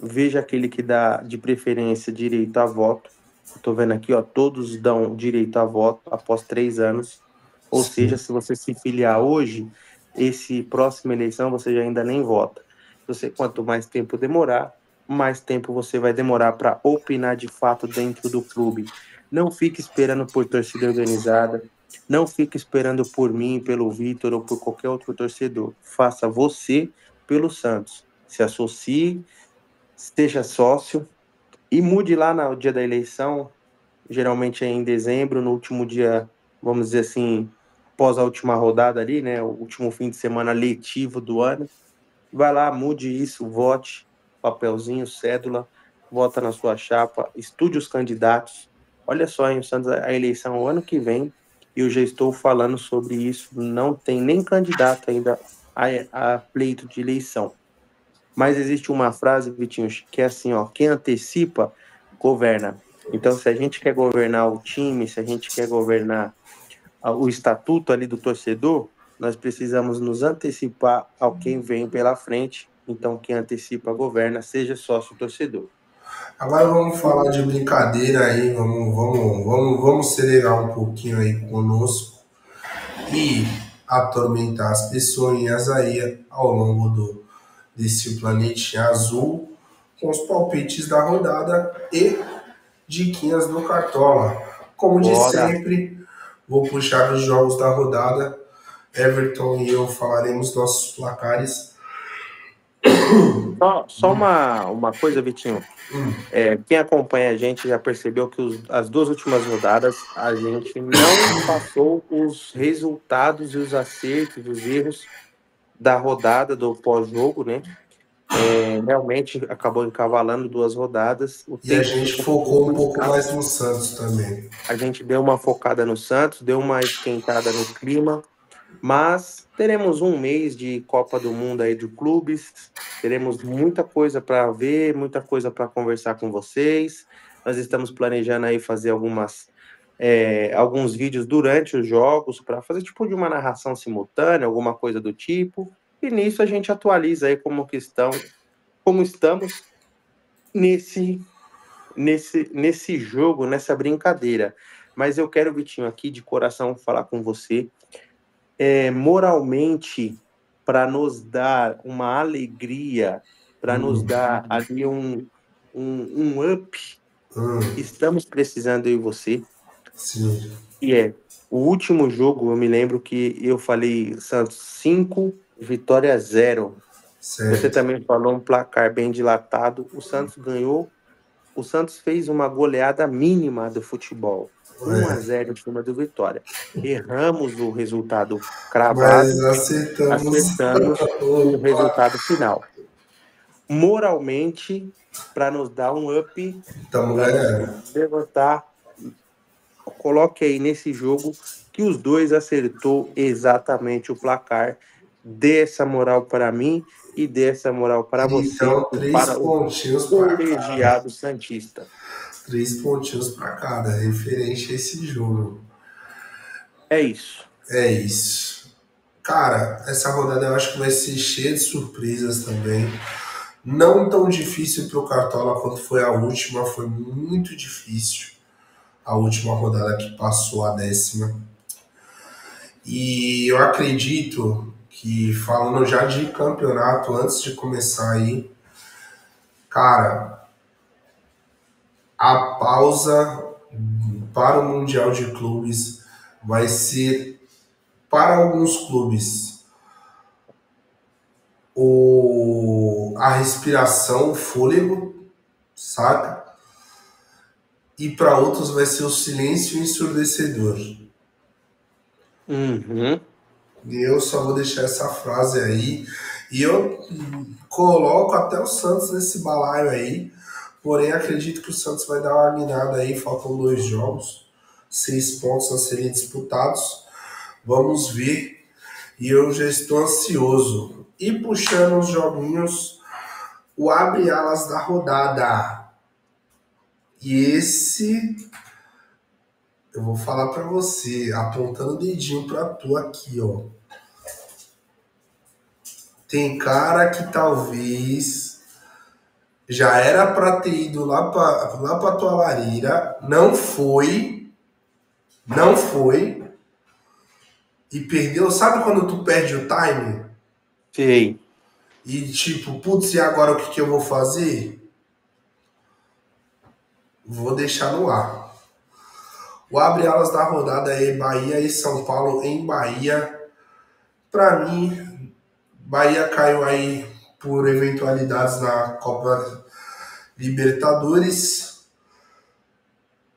Veja aquele que dá de preferência direito a voto. Estou vendo aqui, ó, todos dão direito a voto após 3 anos. Ou seja, Sim. se você se filiar hoje, esse próxima eleição você já ainda nem vota. Você, quanto mais tempo demorar, mais tempo você vai demorar para opinar de fato dentro do clube. Não fique esperando por torcida organizada. Não fique esperando por mim, pelo Vitor ou por qualquer outro torcedor. Faça você pelo Santos. Se associe, seja sócio e mude lá no dia da eleição, geralmente é em dezembro, no último dia, vamos dizer assim, após a última rodada ali, né, o último fim de semana letivo do ano. Vai lá, mude isso, vote, papelzinho, cédula, vota na sua chapa, estude os candidatos. Olha só, hein, Santos, a eleição o ano que vem, e eu já estou falando sobre isso, não tem nem candidato ainda a pleito de eleição. Mas existe uma frase, Vitinho, que é assim, ó, quem antecipa, governa. Então, se a gente quer governar o time, se a gente quer governar o estatuto ali do torcedor, nós precisamos nos antecipar ao quem vem pela frente. Então, quem antecipa, governa, seja sócio torcedor. Agora vamos falar de brincadeira aí, vamos celebrar um pouquinho aí conosco e atormentar as pessoinhas aí ao longo desse planetinha azul com os palpites da rodada e diquinhas do Cartola. Como de Bora! sempre, vou puxar os jogos da rodada. Everton e eu falaremos nossos placares. Só uma coisa, Vitinho. Quem acompanha a gente já percebeu que as duas últimas rodadas a gente não passou os resultados e os acertos, os erros da rodada do pós-jogo, né? Realmente acabou encavalando 2 rodadas. O E a tempo gente ficou um focou pouco um pouco mais escasso. no Santos também. A gente deu uma focada no Santos, deu uma esquentada no clima, mas teremos um mês de Copa do Mundo aí de clubes. Teremos muita coisa para ver, muita coisa para conversar com vocês. Nós estamos planejando aí fazer alguns vídeos durante os jogos para fazer tipo de uma narração simultânea, alguma coisa do tipo. E nisso a gente atualiza aí como estamos nesse jogo, nessa brincadeira. Mas eu quero, Vitinho, aqui de coração falar com você, moralmente, para nos dar uma alegria, para nos dar ali um up. Estamos precisando, eu e você. Sim, E o último jogo, eu me lembro que eu falei Santos 5, Vitória 0. Você certo. também falou um placar bem dilatado. O Santos ganhou. O Santos fez uma goleada mínima do futebol. 1-0 em cima do Vitória. Erramos o resultado Mas cravado, acertamos. acertamos o resultado final. Moralmente, para nos dar um up, Estamos para nos ganhando. levantar, coloque aí nesse jogo que os dois acertou exatamente o placar. Dê essa moral para mim e dê essa moral para você Então, e três para o pontinhos para cada. colegiado santista. 3 pontinhos para cada, referente a esse jogo. É isso. É isso. Cara, essa rodada eu acho que vai ser cheia de surpresas também. Não tão difícil para o Cartola quanto foi a última, foi muito difícil. A última rodada que passou, a 10ª. E eu acredito que, falando já de campeonato, antes de começar aí, cara, a pausa para o Mundial de Clubes vai ser, para alguns clubes, a respiração, o fôlego, saca? E para outros vai ser o silêncio ensurdecedor. Uhum. E eu só vou deixar essa frase aí. E eu coloco até o Santos nesse balaio aí. Porém, acredito que o Santos vai dar uma guinada aí. Faltam 2 jogos, 6 pontos a serem disputados. Vamos ver. E eu já estou ansioso. E puxando os joguinhos, o abre-alas da rodada. E esse, eu vou falar para você, apontando o dedinho para tu aqui, ó. Tem cara que talvez já era para ter ido lá para tua lareira, não foi e perdeu. Sabe quando tu perde o time? Sei. E tipo, putz, e agora o que eu vou fazer? Vou deixar no ar. O abre-alas da rodada é Bahia e São Paulo em Bahia. Para mim, Bahia caiu aí por eventualidades na Copa Libertadores.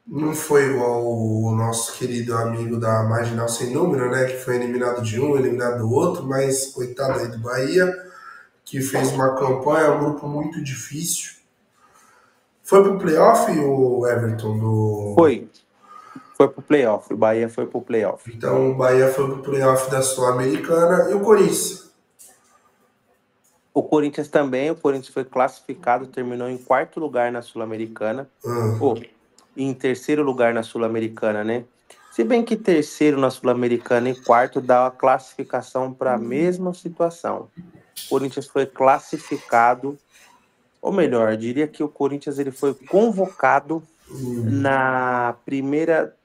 Não foi igual o nosso querido amigo da Marginal Sem Número, né? Que foi eliminado de um, eliminado do outro, mas coitado aí do Bahia, que fez uma campanha, um grupo muito difícil. Foi pro playoff, o Everton? Foi pro playoff. O Bahia foi pro playoff. Então o Bahia foi pro playoff da Sul-Americana e o Corinthians. O Corinthians também. O Corinthians foi classificado, terminou em 4º lugar na Sul-Americana. Em 3º lugar na Sul-Americana, né? Se bem que 3º na Sul-Americana e 4º dá a classificação para a mesma situação. O Corinthians foi classificado, ou melhor, eu diria que o Corinthians ele foi convocado na primeira,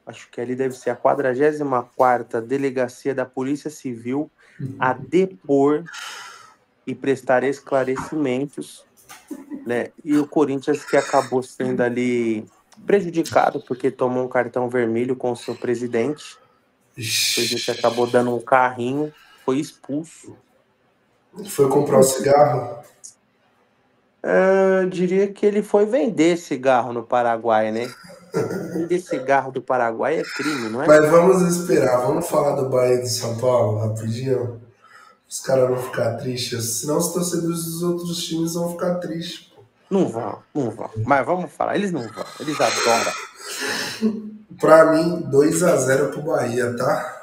acho que ali deve ser a 44ª Delegacia da Polícia Civil a depor e prestar esclarecimentos, né? E o Corinthians que acabou sendo ali prejudicado porque tomou um cartão vermelho com o seu presidente. O presidente acabou dando um carrinho, foi expulso. Foi comprar um cigarro? Eu diria que ele foi vender cigarro no Paraguai, né? Vender cigarro do Paraguai é crime, não é? Mas vamos esperar, vamos falar do Bahia e de São Paulo rapidinho. Os caras vão ficar tristes, senão os torcedores dos outros times vão ficar tristes. Pô. Não vão. Mas vamos falar, eles não vão, eles adoram. Pra mim, 2-0 pro Bahia, tá?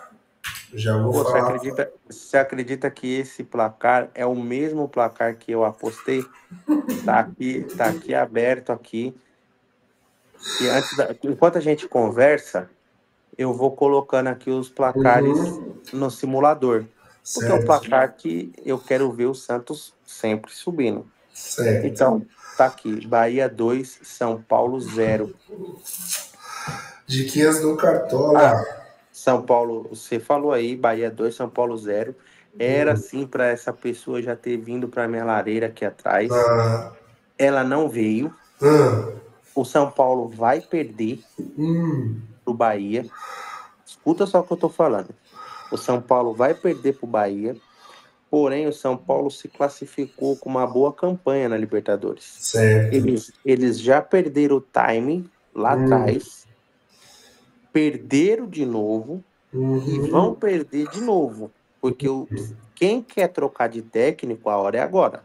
Já vou falar. Você acredita que esse placar é o mesmo placar que eu apostei? Tá aqui aberto aqui. E enquanto a gente conversa, eu vou colocando aqui os placares no simulador. Porque é o placar que eu quero ver o Santos sempre subindo. Certo. Então, tá aqui. Bahia 2, São Paulo 0. Diquinhas do Cartola. São Paulo, você falou aí, Bahia 2, São Paulo 0. Era sim para essa pessoa já ter vindo para minha lareira aqui atrás. Ela não veio. O São Paulo vai perder pro Bahia. Escuta só o que eu tô falando. O São Paulo vai perder pro Bahia. Porém, o São Paulo se classificou com uma boa campanha na Libertadores. Certo. Eles já perderam o time lá atrás. Perderam de novo. E vão perder de novo. Porque quem quer trocar de técnico, a hora é agora.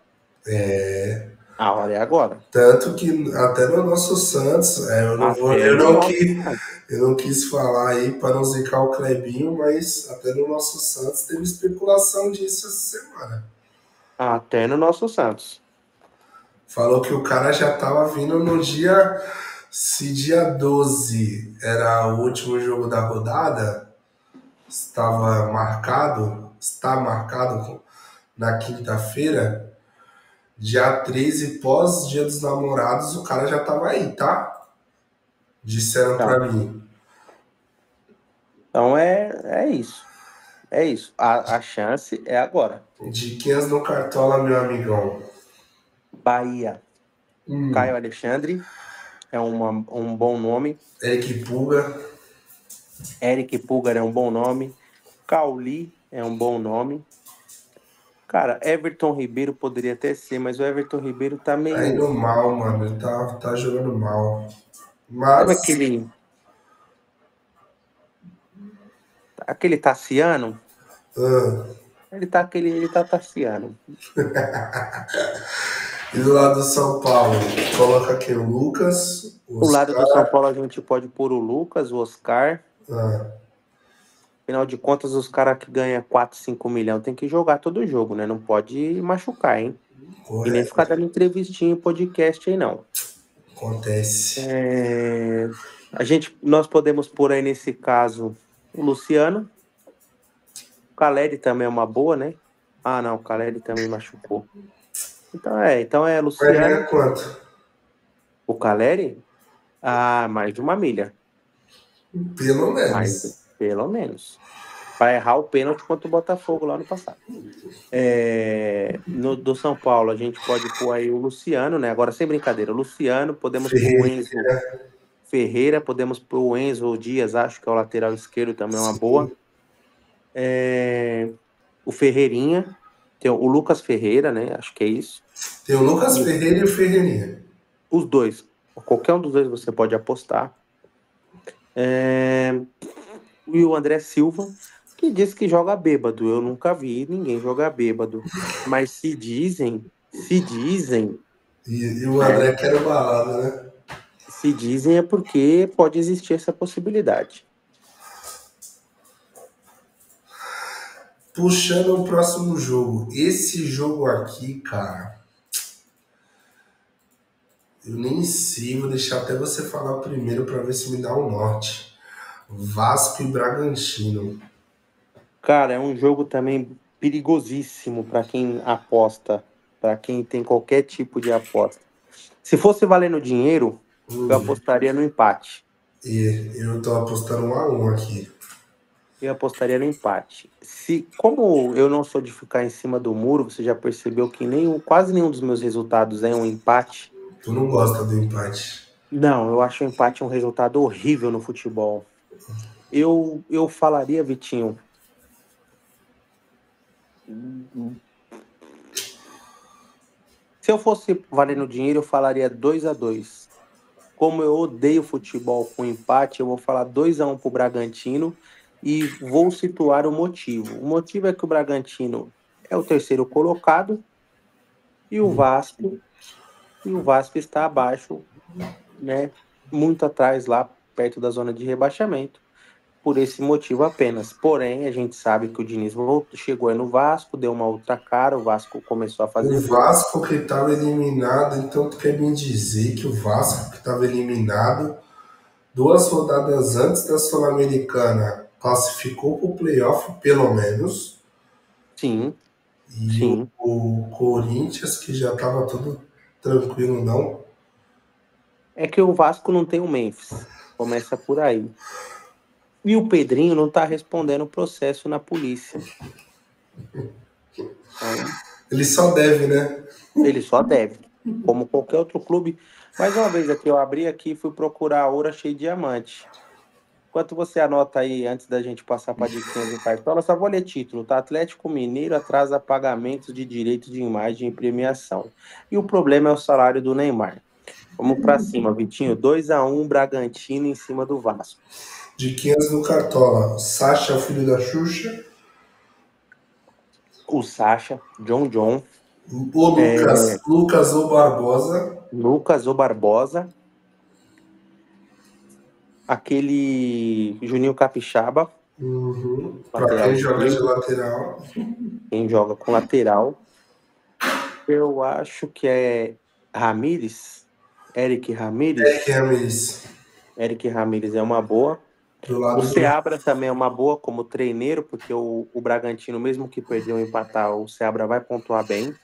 A hora é agora. Tanto que até no nosso Santos, eu não quis falar aí para não zicar o Clebinho, mas até no nosso Santos teve especulação disso essa semana. Até no nosso Santos. Falou que o cara já estava vindo no dia... Se dia 12 era o último jogo da rodada, está marcado na quinta-feira, dia 13, pós-dia dos namorados, o cara já tava aí, tá? Disseram Então, pra mim. então é isso. É isso. A chance é agora. Diquinhas no Cartola, meu amigão. Bahia. Caio Alexandre é um bom nome. Eric Puga. Eric Pulgar é um bom nome. Cauli é um bom nome. Cara, Everton Ribeiro poderia até ser, mas o Everton Ribeiro tá Tá meio. indo mal, mano. Ele tá jogando mal. Sabe Mas. aquele Tassiano? Ele tá Tassiano. E do lado do São Paulo, coloca aqui o Lucas, o Do lado do São Oscar. Paulo a gente pode pôr o Lucas, o Oscar. Afinal de contas, os caras que ganham 4, 5 milhões tem que jogar todo jogo, né? Não pode machucar, hein? E nem ficar dando entrevistinha em podcast aí, não. Acontece. Nós podemos pôr aí nesse caso o Luciano. O Caleri também é uma boa, né? Ah, não, o Caleri também machucou. Então é Vai Luciano. ganhar quanto? O Caleri? Ah, mais de 1 milha. Pelo Mais, menos. pelo menos. Para errar o pênalti contra o Botafogo lá no passado. Do São Paulo, a gente pode pôr aí o Luciano, né? Agora, sem brincadeira, o Luciano, podemos pôr o Ferreira. Enzo Ferreira, podemos pôr o Enzo Dias, acho que é o lateral esquerdo, também é uma boa. O Ferreirinha, tem o Lucas Ferreira, né? Acho que é isso. Tem o Lucas Ferreira e o Ferreirinha. Os dois. Qualquer um dos dois você pode apostar. E o André Silva, que diz que joga bêbado. Eu nunca vi ninguém jogar bêbado. Mas se dizem, E o André quer o balada, né? se dizem é porque pode existir essa possibilidade. Puxando o próximo jogo. Esse jogo aqui, cara. Eu nem sei, vou deixar até você falar primeiro para ver se me dá um norte. Vasco e Bragantino. Cara, é um jogo também perigosíssimo para quem aposta, para quem tem qualquer tipo de aposta. Se fosse valendo dinheiro, eu apostaria no empate. E eu tô apostando 1-1 aqui. Eu apostaria no empate. Como eu não sou de ficar em cima do muro, você já percebeu que quase nenhum dos meus resultados é um empate. Tu não gosta do empate. Não, eu acho o empate um resultado horrível no futebol. Eu falaria, Vitinho. Se eu fosse valendo dinheiro, eu falaria 2-2. Como eu odeio futebol com empate, eu vou falar 2-1 pro Bragantino e vou situar o motivo. O motivo é que o Bragantino é o terceiro colocado e o Vasco está abaixo, né? Muito atrás lá, perto da zona de rebaixamento. Por esse motivo apenas. Porém, a gente sabe que o Diniz chegou aí no Vasco, deu uma outra cara, o Vasco começou a fazer O gol. Vasco que estava eliminado, então tu quer me dizer que o Vasco que estava eliminado 2 rodadas antes da Sul-Americana classificou para o playoff, pelo menos. Sim, E sim. o Corinthians, que já estava tudo tranquilo, não. É que o Vasco não tem o Memphis. Começa por aí. E o Pedrinho não está respondendo o processo na polícia. Então, Ele só deve, né? ele só deve, como qualquer outro clube. Mais uma vez aqui, eu abri aqui e fui procurar ouro cheio de diamante. Enquanto você anota aí, antes da gente passar para diquinhas do Cartola, só vou ler título, tá? Atlético Mineiro atrasa pagamentos de direitos de imagem e premiação. E o problema é o salário do Neymar. Vamos para cima, Vitinho. 2-1, Bragantino em cima do Vasco. Diquinhas do Cartola. Sacha é o filho da Xuxa. O Sacha, John. O Lucas ou Barbosa. Lucas ou Barbosa. Aquele Juninho Capixaba. Para Lateral quem joga de esquerdo. lateral. Quem joga com lateral. Eu acho que é Ramírez. Eric Ramírez. Eric Ramírez é uma boa. Do lado O Seabra também é uma boa como treineiro, porque o Bragantino, mesmo que perdeu ou empatar, o Seabra vai pontuar bem.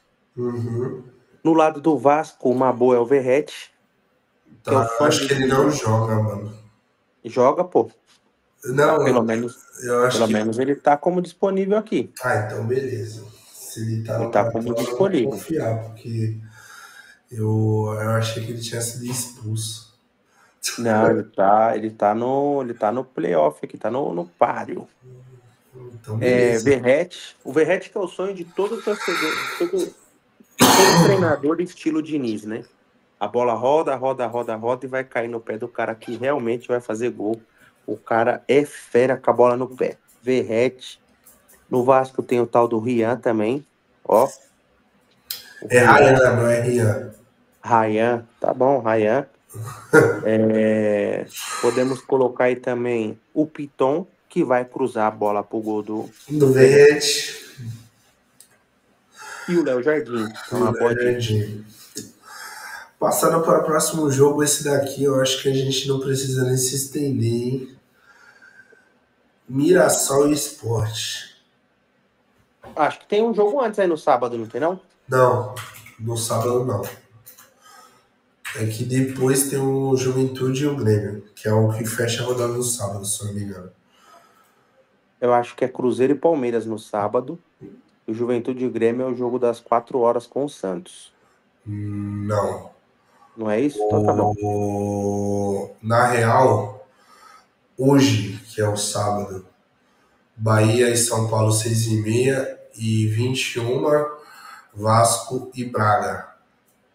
No lado do Vasco, uma boa é o Verratti, que é o Tá, sonho acho do que ele não Diniz. joga, mano. Joga, pô. Tá, Não, eu acho pelo que. menos ele tá como disponível aqui. Ah, então beleza. Se ele tá Ele no tá como cartão, eu vou disponível. confiar, porque eu achei que ele tinha sido expulso. Não, ele tá no playoff aqui, tá no páreo. Então beleza. O Verratti que é o sonho de todo torcedor, todo treinador de estilo Diniz, né? A bola roda, roda, roda, roda e vai cair no pé do cara que realmente vai fazer gol. O cara é fera com a bola no pé. Verratti. No Vasco tem o tal do Rian também. Ó, o É Ryan, Rian. não é Rian. Ryan, tá bom, Ryan. Podemos colocar aí também o Piton, que vai cruzar a bola pro gol do Do Verratti. Verrete E o Léo Jardim, é e o uma boa dica. Jardim. Passando para o próximo jogo, esse daqui eu acho que a gente não precisa nem se estender, hein? Mirassol e Sport. Acho que tem um jogo antes aí no sábado, não tem não? Não, no sábado não. É que depois tem o Juventude e o Grêmio, que é o que fecha a rodada no sábado, se eu não me engano. Eu acho que é Cruzeiro e Palmeiras no sábado. O Juventude e Grêmio é o jogo das 4 horas com o Santos. Não. Não é isso? Então tá bom. Na real, hoje, que é o sábado, Bahia e São Paulo 6h30 e 21h, Vasco e Braga.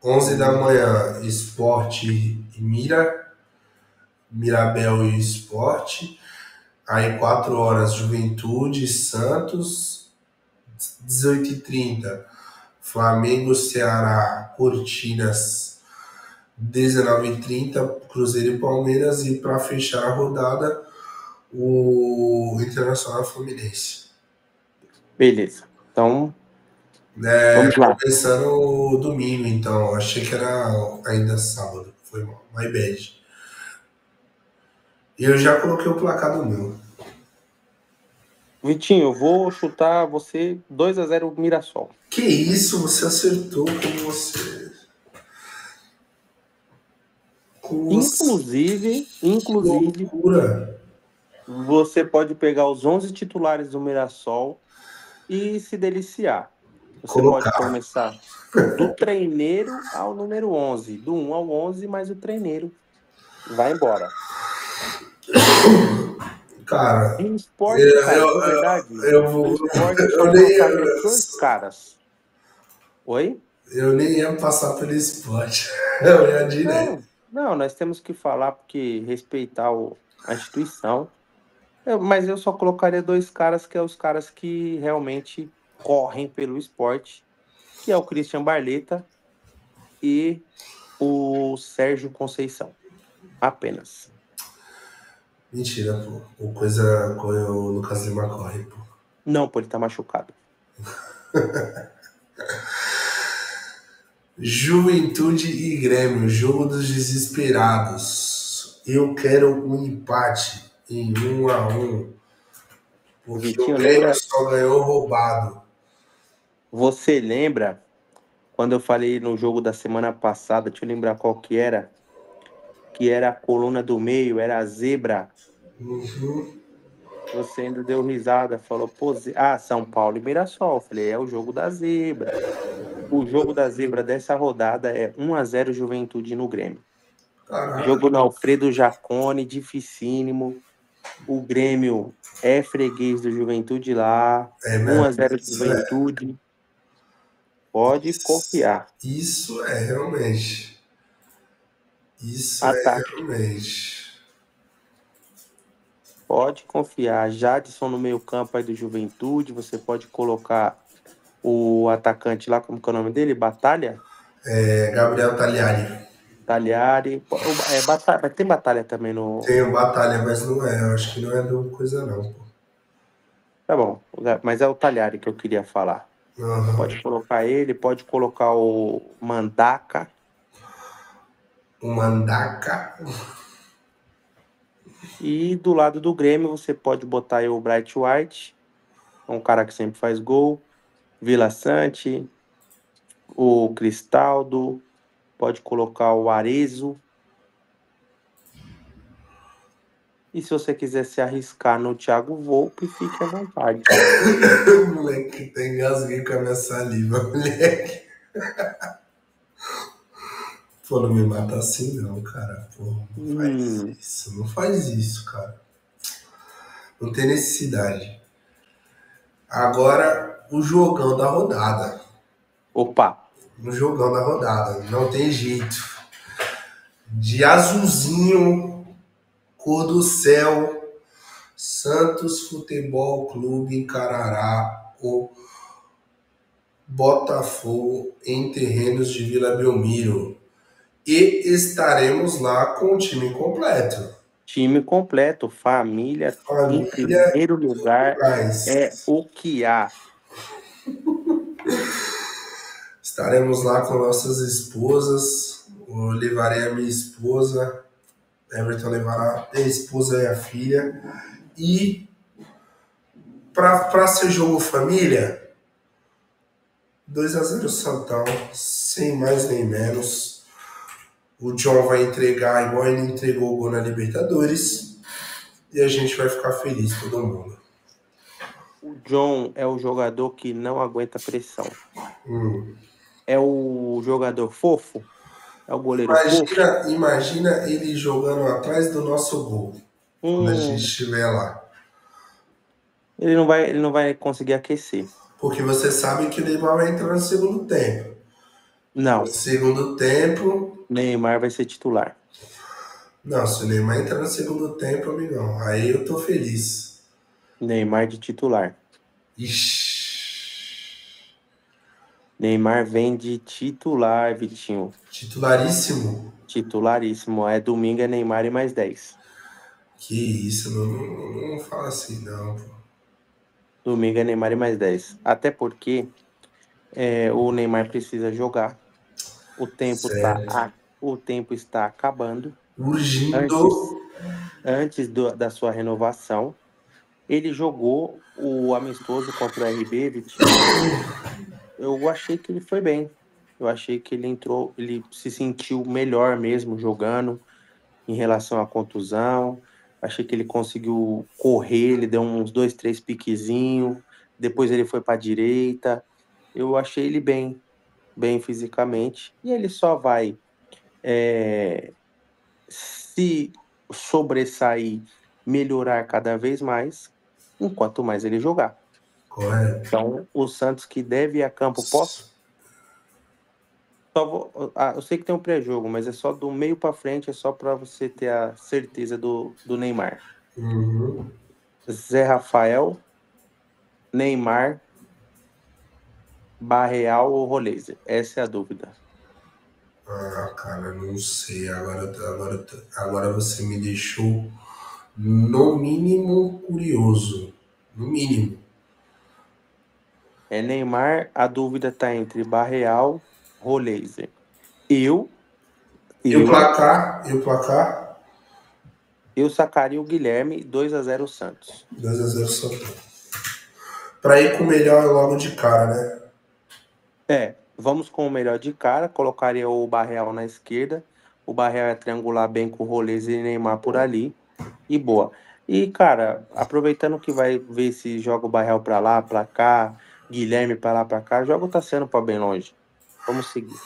11 da manhã, Sport e Mirabel e Sport. Aí 4 horas, Juventude, Santos. 18h30, Flamengo, Ceará, Cortinas. 19h30, Cruzeiro e Palmeiras. E para fechar a rodada, o Internacional Fluminense. Beleza. Então, vamos lá. Começando o domingo, então. Achei que era ainda sábado. Foi mal. My bad. E eu já coloquei o placar do meu. Vitinho, eu vou chutar você 2-0 Mirassol. Que isso, você acertou com você. Inclusive, Que loucura. você pode pegar os 11 titulares do Mirassol e se deliciar. Você pode Colocar. começar do treineiro ao número 11, do 1 ao 11, mais o treineiro vai embora. Cara, Em esporte, eu, cara, eu, de verdade, eu no vou. esporte só Eu nem, colocaria dois caras. Oi? eu nem ia passar pelo esporte. Eu ia direto. Não, nós temos que falar porque respeitar a instituição. Mas eu só colocaria dois caras que é os caras que realmente correm pelo esporte, que é o Christian Barleta e o Sérgio Conceição. Apenas. Mentira, pô. O Lucas Lima corre, pô. Não, pô, ele tá machucado. Juventude e Grêmio, jogo dos desesperados. Eu quero um empate em 1-1, porque o Vitinho, Grêmio lembra? só ganhou roubado. Você lembra quando eu falei no jogo da semana passada? Deixa eu lembrar qual que era. Que era a coluna do meio, era a zebra. Uhum. Você ainda deu risada, falou, pô, São Paulo e Mirassol. Eu falei, é o jogo da zebra. O jogo da zebra dessa rodada é 1-0 Juventude no Grêmio. Caraca, Jogo no Alfredo Jaconi, dificílimo. O Grêmio é freguês do Juventude lá. é mesmo. 1-0 Isso é. Juventude. Pode confiar. Isso é realmente. Isso é Ataque. realmente. Pode confiar. Jadson no meio-campo aí do Juventude. Você pode colocar o atacante lá, como que é o nome dele? Batalha? É, Gabriel Tagliari. Talhari. Mas tem batalha também no. Tem o Batalha, mas não é. Eu acho que não é do coisa, não, pô. Tá bom, mas é o Talhari que eu queria falar. Uhum. Pode colocar ele, pode colocar o Mandaka. O Mandaka. E do lado do Grêmio você pode botar aí o Bright White, um cara que sempre faz gol. Vila Sante. o Cristaldo, pode colocar o Arezzo. E se você quiser se arriscar no Thiago Volpe, fique à vontade. Moleque, tá engasguei com a minha saliva, moleque. Pô, não me mata assim não, cara. Pô, não faz isso. Não faz isso, cara. Não tem necessidade. Agora, o jogão da rodada. Opa! O jogão da rodada. Não tem jeito. De azulzinho, cor do céu, Santos Futebol Clube encarará o Botafogo em terrenos de Vila Belmiro. E estaremos lá com o time completo. Time completo, família em Família primeiro lugar é o que há. Estaremos lá com nossas esposas. Eu levarei a minha esposa. Everton levará a esposa e a filha. E para ser jogo família, 2-0 Santão, sem mais nem menos. O John vai entregar igual ele entregou o gol na Libertadores. E a gente vai ficar feliz, todo mundo. O John é o jogador que não aguenta pressão. É o jogador fofo? É o goleiro fofo? Imagina ele jogando atrás do nosso gol. Quando a gente estiver lá. Ele não vai conseguir aquecer. Porque você sabe que o Neymar vai entrar no segundo tempo. Não. No segundo tempo... Neymar vai ser titular. Não, se o Neymar entrar no segundo tempo, amigão, aí eu tô feliz. Neymar de titular. Ixi. Neymar vem de titular, Vitinho. Titularíssimo? Titularíssimo. É domingo, é Neymar e mais 10. Que isso, não fala assim não, pô. Domingo é Neymar e mais 10. Até porque o Neymar precisa jogar. O tempo está acabando. Urgindo. Antes da sua renovação. Ele jogou o amistoso contra o RB, Vitinho. Eu achei que ele foi bem. Eu achei que ele entrou, ele se sentiu melhor mesmo jogando em relação à contusão. Achei que ele conseguiu correr, ele deu uns 2, 3 piquezinhos. Depois ele foi para a direita. Eu achei ele bem fisicamente. E ele só vai se sobressair, melhorar cada vez mais, enquanto mais ele jogar. Correto. Então, o Santos que deve ir a campo, posso? Eu sei que tem um pré-jogo, mas é só do meio para frente, é só para você ter a certeza do Neymar. Zé Rafael, Neymar, Barreal ou Roleze? Essa é a dúvida. Ah, cara, não sei. Agora você me deixou, no mínimo, curioso. No mínimo. É Neymar, a dúvida tá entre Barreal, Roleze. E o placar? Eu sacaria o Guilherme, 2-0 Santos. 2-0 Santos. Pra ir com o melhor logo de cara, né? Vamos com o melhor de cara. Colocaria o Barreal na esquerda. O Barreal ia triangular bem com o Roleze e Neymar por ali. E boa. E, cara, aproveitando que vai ver se joga o Barreal pra lá, pra cá, Guilherme pra lá, pra cá, joga o Tassiano pra bem longe. Vamos seguir.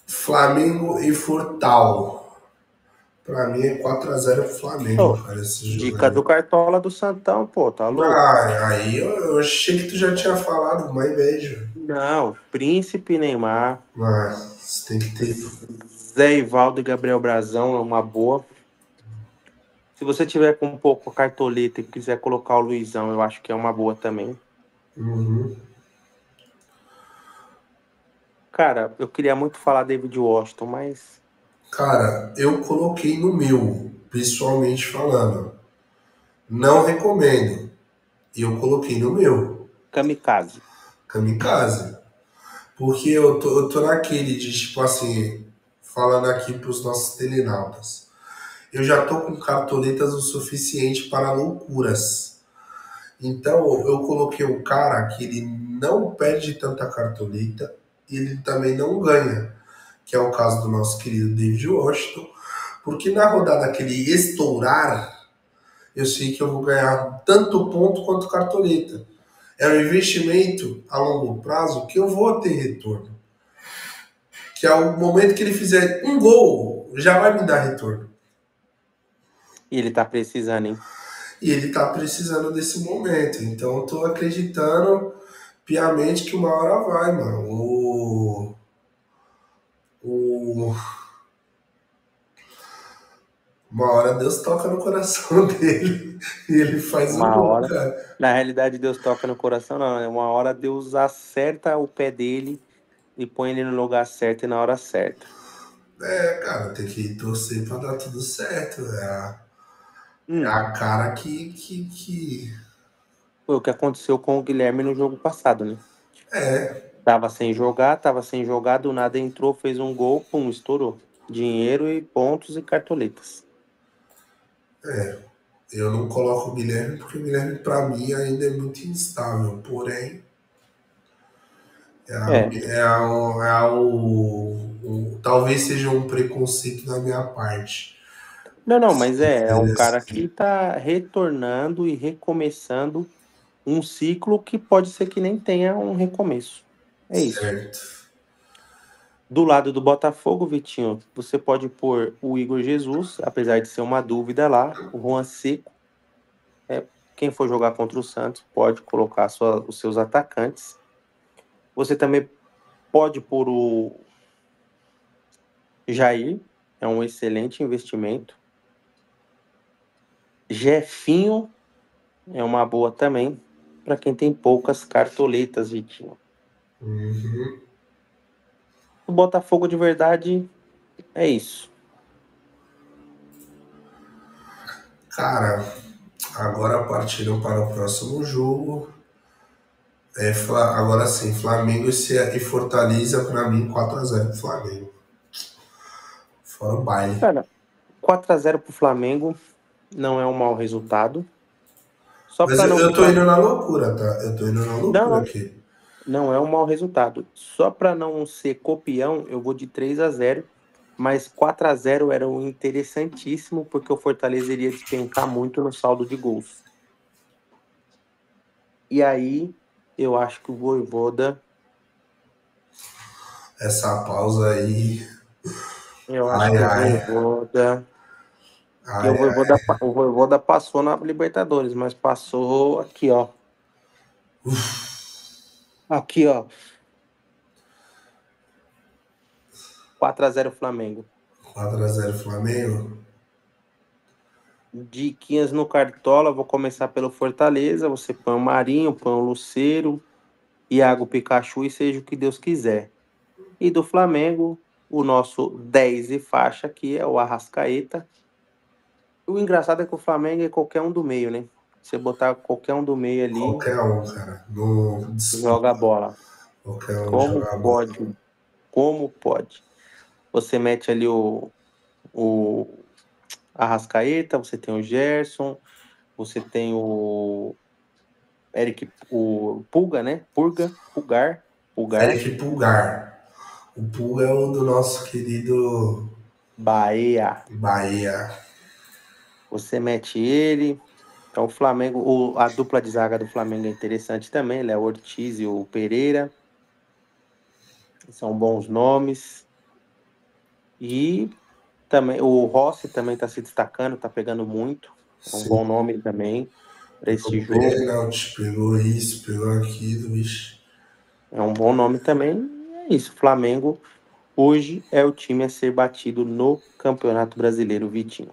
Flamengo e Fortal. Pra mim é 4-0 pro Flamengo, cara, esse jogo. Dica do Cartola do Santão, pô, tá louco? Aí eu achei que tu já tinha falado, uma inveja. Não, Príncipe Neymar. Mas tem que ter. Zé Ivaldo e Gabriel Brazão é uma boa. Se você tiver com um pouco a cartoleta e quiser colocar o Luizão, eu acho que é uma boa também. Cara, eu queria muito falar David Washington, mas... Cara, eu coloquei no meu, pessoalmente falando. Não recomendo. Eu coloquei no meu. Kamikaze. Porque eu tô naquele de, tipo assim, falando aqui pros nossos telenautas. Eu já tô com cartoletas o suficiente para loucuras. Então, eu coloquei um cara que ele não perde tanta cartoleta e ele também não ganha, que é o caso do nosso querido David Washington, porque na rodada que ele estourar, eu sei que eu vou ganhar tanto ponto quanto cartoleta. É um investimento a longo prazo que eu vou ter retorno. Que é o momento que ele fizer um gol, já vai me dar retorno. E ele tá precisando, hein? E ele tá precisando desse momento. Então eu tô acreditando piamente que uma hora vai, mano. O, uma hora Deus toca no coração dele e ele faz o Uma gol, hora. cara. Na realidade, Deus toca no coração, não. Né? Uma hora Deus acerta o pé dele e põe ele no lugar certo e na hora certa. É, cara, tem que torcer pra dar tudo certo. É Hum, a cara que. Foi o que aconteceu com o Guilherme no jogo passado, né? É, Tava sem jogar, do nada entrou, fez um gol, pum, estourou. Dinheiro e pontos e cartoletas. eu não coloco o Guilherme porque o Guilherme, pra mim, ainda é muito instável. Porém, É. talvez seja um preconceito da minha parte. Não, não, mas é um cara que Interessante. tá retornando e recomeçando um ciclo que pode ser que nem tenha um recomeço. É isso. Certo. Do lado do Botafogo, Vitinho, você pode pôr o Igor Jesus, apesar de ser uma dúvida lá, o Juan Seco. É, quem for jogar contra o Santos pode colocar os seus atacantes. Você também pode pôr o Jair, é um excelente investimento. Jefinho é uma boa também, para quem tem poucas cartoletas, Vitinho. Uhum. O Botafogo de verdade é isso. Cara, agora partindo para o próximo jogo. Agora sim, Flamengo e Fortaleza, pra mim, 4-0 pro Flamengo. Fora o baile. Cara, 4-0 pro Flamengo não é um mau resultado. Só Mas para não eu tô ficar. indo na loucura, tá? Eu tô indo na Não, loucura não. aqui. Não é um mau resultado. Só para não ser copião, eu vou de 3-0. Mas 4-0 era um interessantíssimo, porque o Fortaleza iria despencar muito no saldo de gols. E aí, eu acho que o Vojvoda. Essa pausa aí. Eu acho Ai, que o ai. Vojvoda. Porque Ai, ai. O Vojvoda passou na Libertadores, mas passou aqui, ó. Aqui, ó. 4-0 Flamengo. 4-0 Flamengo. Diquinhas no Cartola, vou começar pelo Fortaleza. Você põe o Marinho, põe o Luceiro, Iago Pikachu e seja o que Deus quiser. E do Flamengo, o nosso 10 e faixa aqui é o Arrascaeta. O engraçado é que o Flamengo é qualquer um do meio, né? Você botar qualquer um do meio ali, Qualquer um, cara. Não joga a disputa. bola. Qualquer um Como joga a bola. pode? Como pode? Você mete ali o Arrascaeta, você tem o Gerson, você tem o Eric, o Pulga, né? Pulgar, Eric Pulgar. O Pulga é o do nosso querido Bahia. Bahia. Você mete ele. Então, o Flamengo, a dupla de zaga do Flamengo é interessante também, Léo Ortiz e o Pereira. São bons nomes. E também o Rossi também está se destacando, está pegando muito. É um bom Sim. nome também para esse Pegou jogo. pênalti, pegou isso, pegou aquilo, bicho. É um bom nome também. E é isso. Flamengo hoje é o time a ser batido no Campeonato Brasileiro, Vitinho.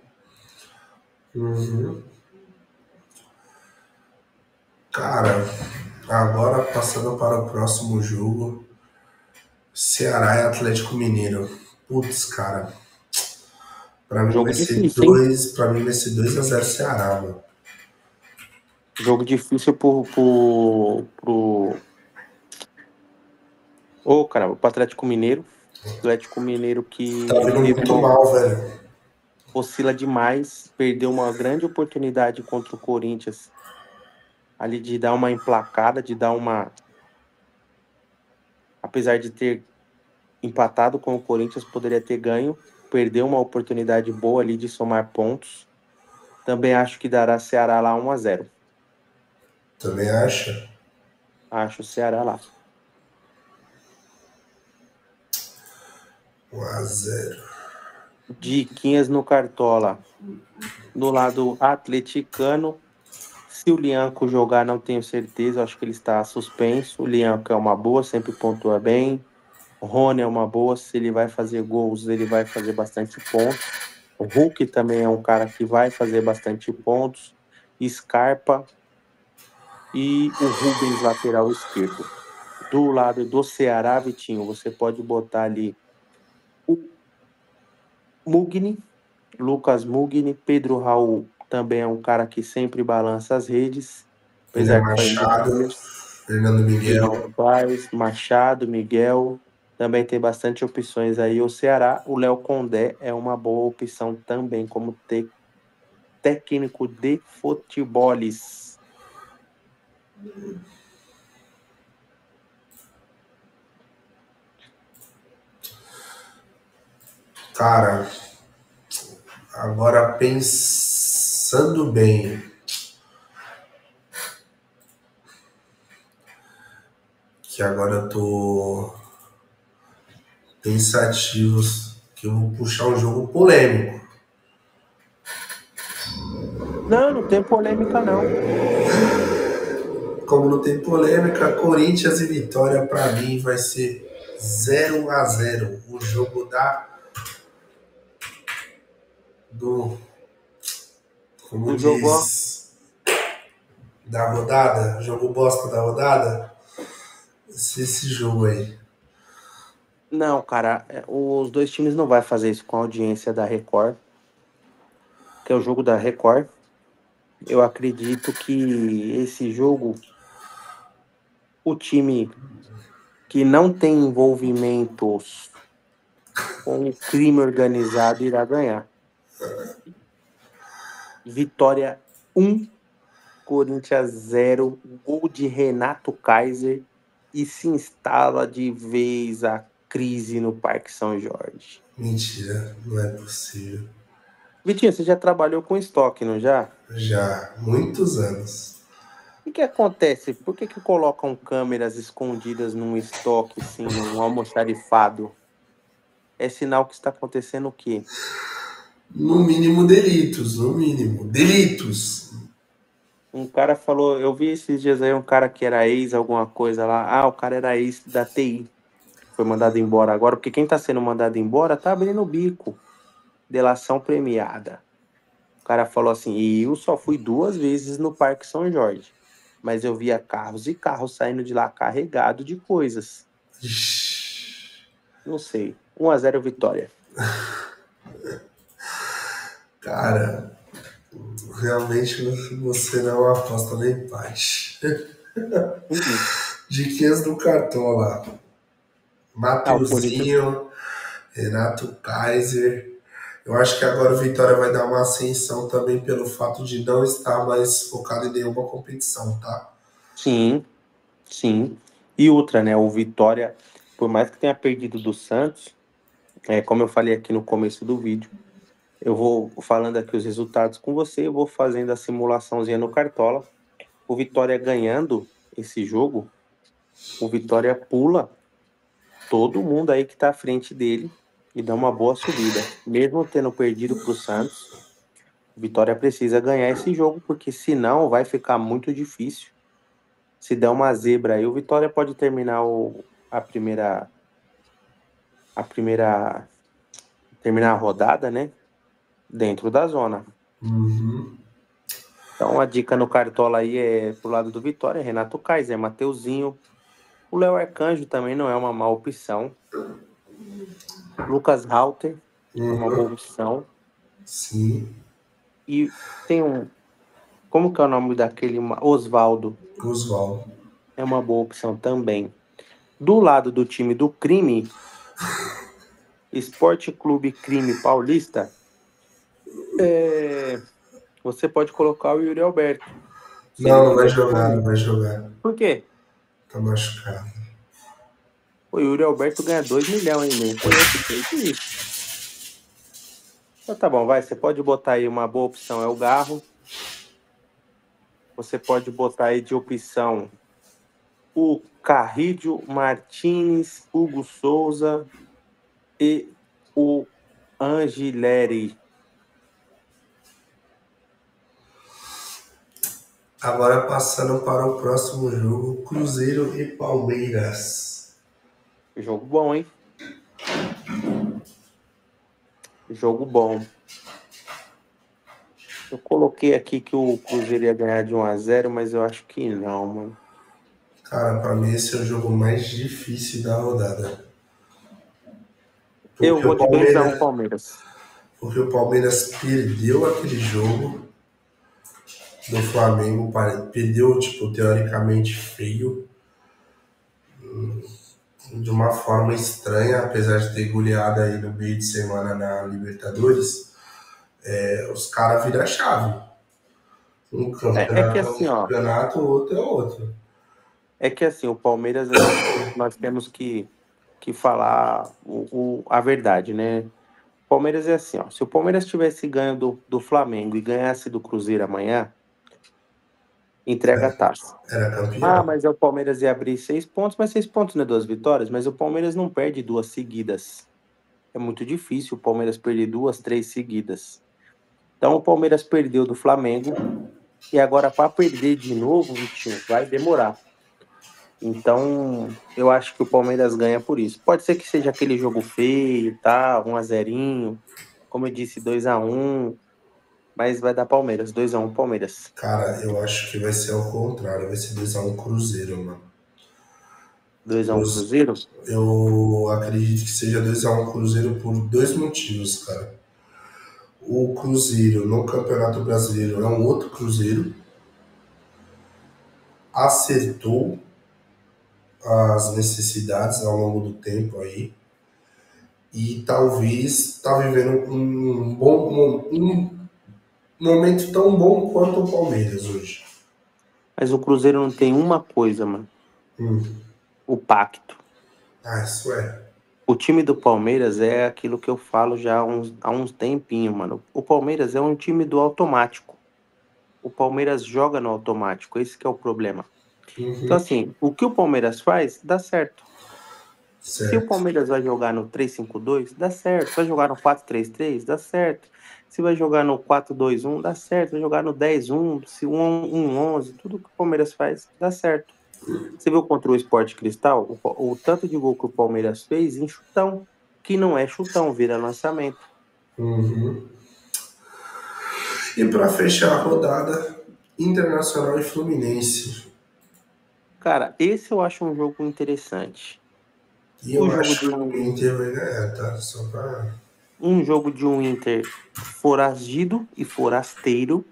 Uhum. Cara, agora passando para o próximo jogo. Ceará e Atlético Mineiro. Putz, cara. Pra mim vai Jogo ser difícil, hein? dois. Pra mim vai ser 2-0 Ceará, mano. Jogo difícil pro... Ô, caramba, pro Atlético Mineiro. Atlético Mineiro Tá que vindo teve muito uma mal, velho. oscila demais, perdeu uma grande oportunidade contra o Corinthians ali de dar uma emplacada, de dar uma... Apesar de ter empatado com o Corinthians, poderia ter ganho, perdeu uma oportunidade boa ali de somar pontos. Também acho que dará Ceará lá 1-0. Também acha? Acho o Ceará lá. 1-0. Diquinhas no Cartola. No lado atleticano, se o Lianco jogar, não tenho certeza, acho que ele está suspenso. O Lianco é uma boa, sempre pontua bem. O Rony é uma boa, se ele vai fazer gols, ele vai fazer bastante pontos. O Hulk também é um cara que vai fazer bastante pontos. Scarpa e o Rubens, lateral esquerdo. Do lado do Ceará, Vitinho, você pode botar ali o Mugni, Lucas Mugni. Pedro Raul também é um cara que sempre balança as redes, William apesar que faz muito Machado, gol. Fernando Ele não Miguel. faz. Machado, Miguel, também tem bastante opções aí. O Ceará, o Léo Condé é uma boa opção também como técnico de futeboles. Cara, agora pensando bem, que agora eu tô pensativo, que eu vou puxar um jogo polêmico. Não, não tem polêmica não. Como não tem polêmica, Corinthians e Vitória pra mim vai ser 0-0. O jogo do, como O jogo, ó. diz, da rodada, jogo bosta da rodada. Esse jogo aí. Não, cara, os dois times não vai fazer isso com a audiência da Record, que é o jogo da Record. Eu acredito que esse jogo, o time que não tem envolvimentos com o crime organizado irá ganhar. Vitória 1, Corinthians 0, gol de Renato Kaiser, e se instala de vez a crise no Parque São Jorge. Mentira, não é possível. Vitinho, você já trabalhou com estoque, não já? Já, muitos anos. O que acontece? Por que colocam câmeras escondidas num estoque, assim, num almoxarifado? É sinal que está acontecendo o quê? No mínimo delitos, no mínimo. Delitos. Um cara falou, eu vi esses dias aí um cara que era ex alguma coisa lá. Ah, o cara era ex da TI. Foi mandado embora agora, porque quem tá sendo mandado embora tá abrindo o bico. Delação premiada. O cara falou assim, e eu só fui 2 vezes no Parque São Jorge, mas eu via carros e carros saindo de lá carregado de coisas. Ixi, Não sei. 1-0 Vitória. cara, realmente você não é uma aposta nem paz. Uhum. Diquinhas do Cartola. Ah, o Corinthians. Mateuzinho, Renato Kaiser. Eu acho que agora o Vitória vai dar uma ascensão também pelo fato de não estar mais focado em nenhuma competição, tá? Sim, sim. E outra, né? O Vitória, por mais que tenha perdido do Santos, como eu falei aqui no começo do vídeo, eu vou falando aqui os resultados com você, eu vou fazendo a simulaçãozinha no Cartola. O Vitória ganhando esse jogo, o Vitória pula todo mundo aí que tá à frente dele e dá uma boa subida. Mesmo tendo perdido para o Santos, o Vitória precisa ganhar esse jogo, porque senão vai ficar muito difícil. Se der uma zebra aí, o Vitória pode terminar a primeira terminar a rodada, né? Dentro da zona. Uhum. Então a dica no Cartola aí é pro lado do Vitória, Renato Kaiser, Mateuzinho. O Léo Arcanjo também não é uma má opção. Lucas Halter é uma boa Uhum. opção. Sim. E tem como que é o nome daquele? Osvaldo. Oswaldo. É uma boa opção também. Do lado do time do crime, Esporte Clube Crime Paulista, você pode colocar o Yuri Alberto. Se ele Não, não vai tiver jogar, não disponível. vai jogar. Por quê? Tá machucado. O Yuri Alberto ganha 2 milhões aí, nem conheço quem que é isso. Então tá bom, vai. Você pode botar aí uma boa opção, é o Garro. Você pode botar aí de opção o Carrídio, Martins, Hugo Souza e o Angileri. Agora passando para o próximo jogo, Cruzeiro e Palmeiras. Jogo bom, hein? Jogo bom. Eu coloquei aqui que o Cruzeiro ia ganhar de 1-0, mas eu acho que não, mano. Cara, para mim esse é o jogo mais difícil da rodada. Eu Porque vou o de 2-1 Palmeiras, Palmeiras. porque o Palmeiras perdeu aquele jogo do Flamengo, perdeu, tipo, teoricamente feio, de uma forma estranha, apesar de ter goleado aí no meio de semana na Libertadores, os caras viram a chave. Um É que campeonato é um assim, ó. campeonato, o outro é outro. É que assim, o Palmeiras, nós temos que falar a verdade, né? O Palmeiras é assim, ó. Se o Palmeiras tivesse ganho do Flamengo e ganhasse do Cruzeiro amanhã, entrega a taça. Era Ah, campeão. mas o Palmeiras ia abrir 6 pontos, mas 6 pontos não é 2 vitórias, mas o Palmeiras não perde 2 seguidas. É muito difícil o Palmeiras perder 2, 3 seguidas. Então o Palmeiras perdeu do Flamengo e agora para perder de novo, Vitinho, vai demorar. Então eu acho que o Palmeiras ganha por isso. Pode ser que seja aquele jogo feio, tá? 1-0, como eu disse, 2-1, mas vai dar Palmeiras, 2-1 Palmeiras. Cara, eu acho que vai ser ao contrário, vai ser 2x1 Cruzeiro, mano. 2-1 Cruzeiro? Eu acredito que seja 2x1 Cruzeiro por dois motivos, cara. O Cruzeiro no Campeonato Brasileiro é um outro Cruzeiro, acertou as necessidades ao longo do tempo aí e talvez tá vivendo um momento tão bom quanto o Palmeiras hoje. Mas o Cruzeiro não tem uma coisa, mano. O pacto. Ah, isso é. O time do Palmeiras é aquilo que eu falo já há uns tempinho, mano. O Palmeiras é um time do automático. O Palmeiras joga no automático, esse que é o problema. Então, assim, o que o Palmeiras faz, dá certo. Se o Certo. Palmeiras vai jogar no 3-5-2, dá certo. Vai jogar no 4-3-3, dá certo. Se vai jogar no 4-2-1, dá certo. Vai jogar no 10-1, se 1-11, tudo que o Palmeiras faz, dá certo. Você viu contra o Sport Cristal, o tanto de gol que o Palmeiras fez em chutão, que não é chutão, vira lançamento. E para fechar a rodada, Internacional e Fluminense. Cara, esse eu acho um jogo interessante. E O eu jogo acho de que o um, Inter vai ganhar, tá? Só pra. um jogo de um Inter foragido e forasteiro,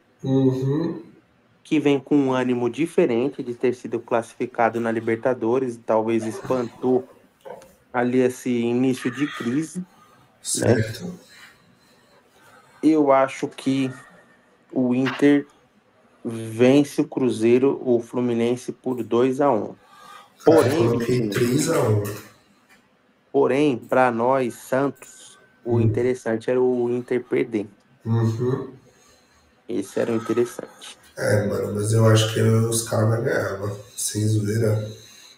que vem com um ânimo diferente de ter sido classificado na Libertadores, talvez espantou ali esse início de crise, né? Certo. Eu acho que o Inter vence o Cruzeiro, o Fluminense por 2-1. Cara, eu Porém, coloquei Vitinho, 3x1. para nós, Santos, o interessante era o Inter perder. Esse era o interessante. É, mano, mas eu acho que os caras vão ganhar, mano. Sem zoeira.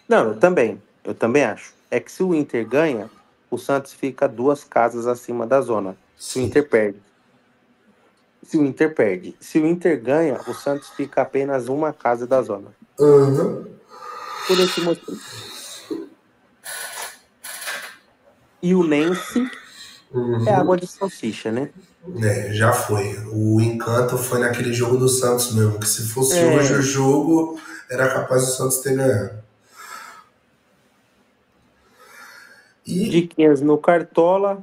Não, eu também acho. É que se o Inter ganha, o Santos fica 2 casas acima da zona. Se o Sim. Inter perde. Se o Inter perde. Se o Inter ganha, o Santos fica apenas 1 casa da zona. Por esse motivo. E o Nense é água de salsicha, né? É, já foi. O encanto foi naquele jogo do Santos mesmo, que se fosse hoje o É, jogo, era capaz do Santos ter ganhado. E diquinhas no Cartola.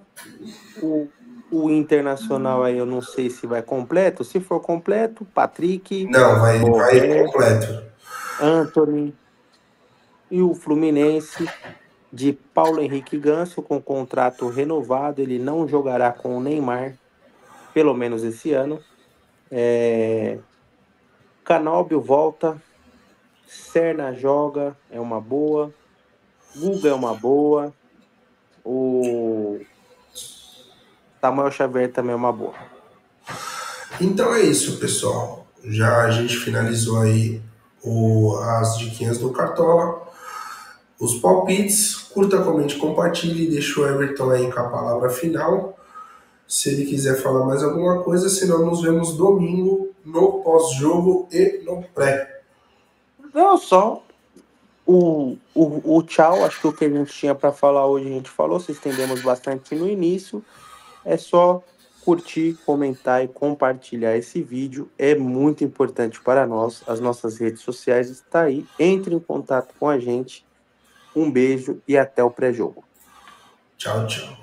O Internacional aí eu não sei se vai completo. Se for completo, Patrick, não, vai Borré, completo. Antony e o Fluminense de Paulo Henrique Ganso com contrato renovado. Ele não jogará com o Neymar, pelo menos esse ano. Canóbio volta. Serna joga, é uma boa. Guga é uma boa. O Samuel Xavier também é uma boa. Então é isso, pessoal. Já a gente finalizou aí as diquinhas do Cartola. Os palpites. Curta, comente, compartilhe. Deixa o Everton aí com a palavra final. Se ele quiser falar mais alguma coisa, senão nos vemos domingo no pós-jogo e no pré. Não, só o tchau. Acho que o que a gente tinha para falar hoje a gente falou. Se estendemos bastante no início. É só curtir, comentar e compartilhar esse vídeo. É muito importante para nós. As nossas redes sociais estão aí. Entre em contato com a gente. Um beijo e até o pré-jogo. Tchau, tchau.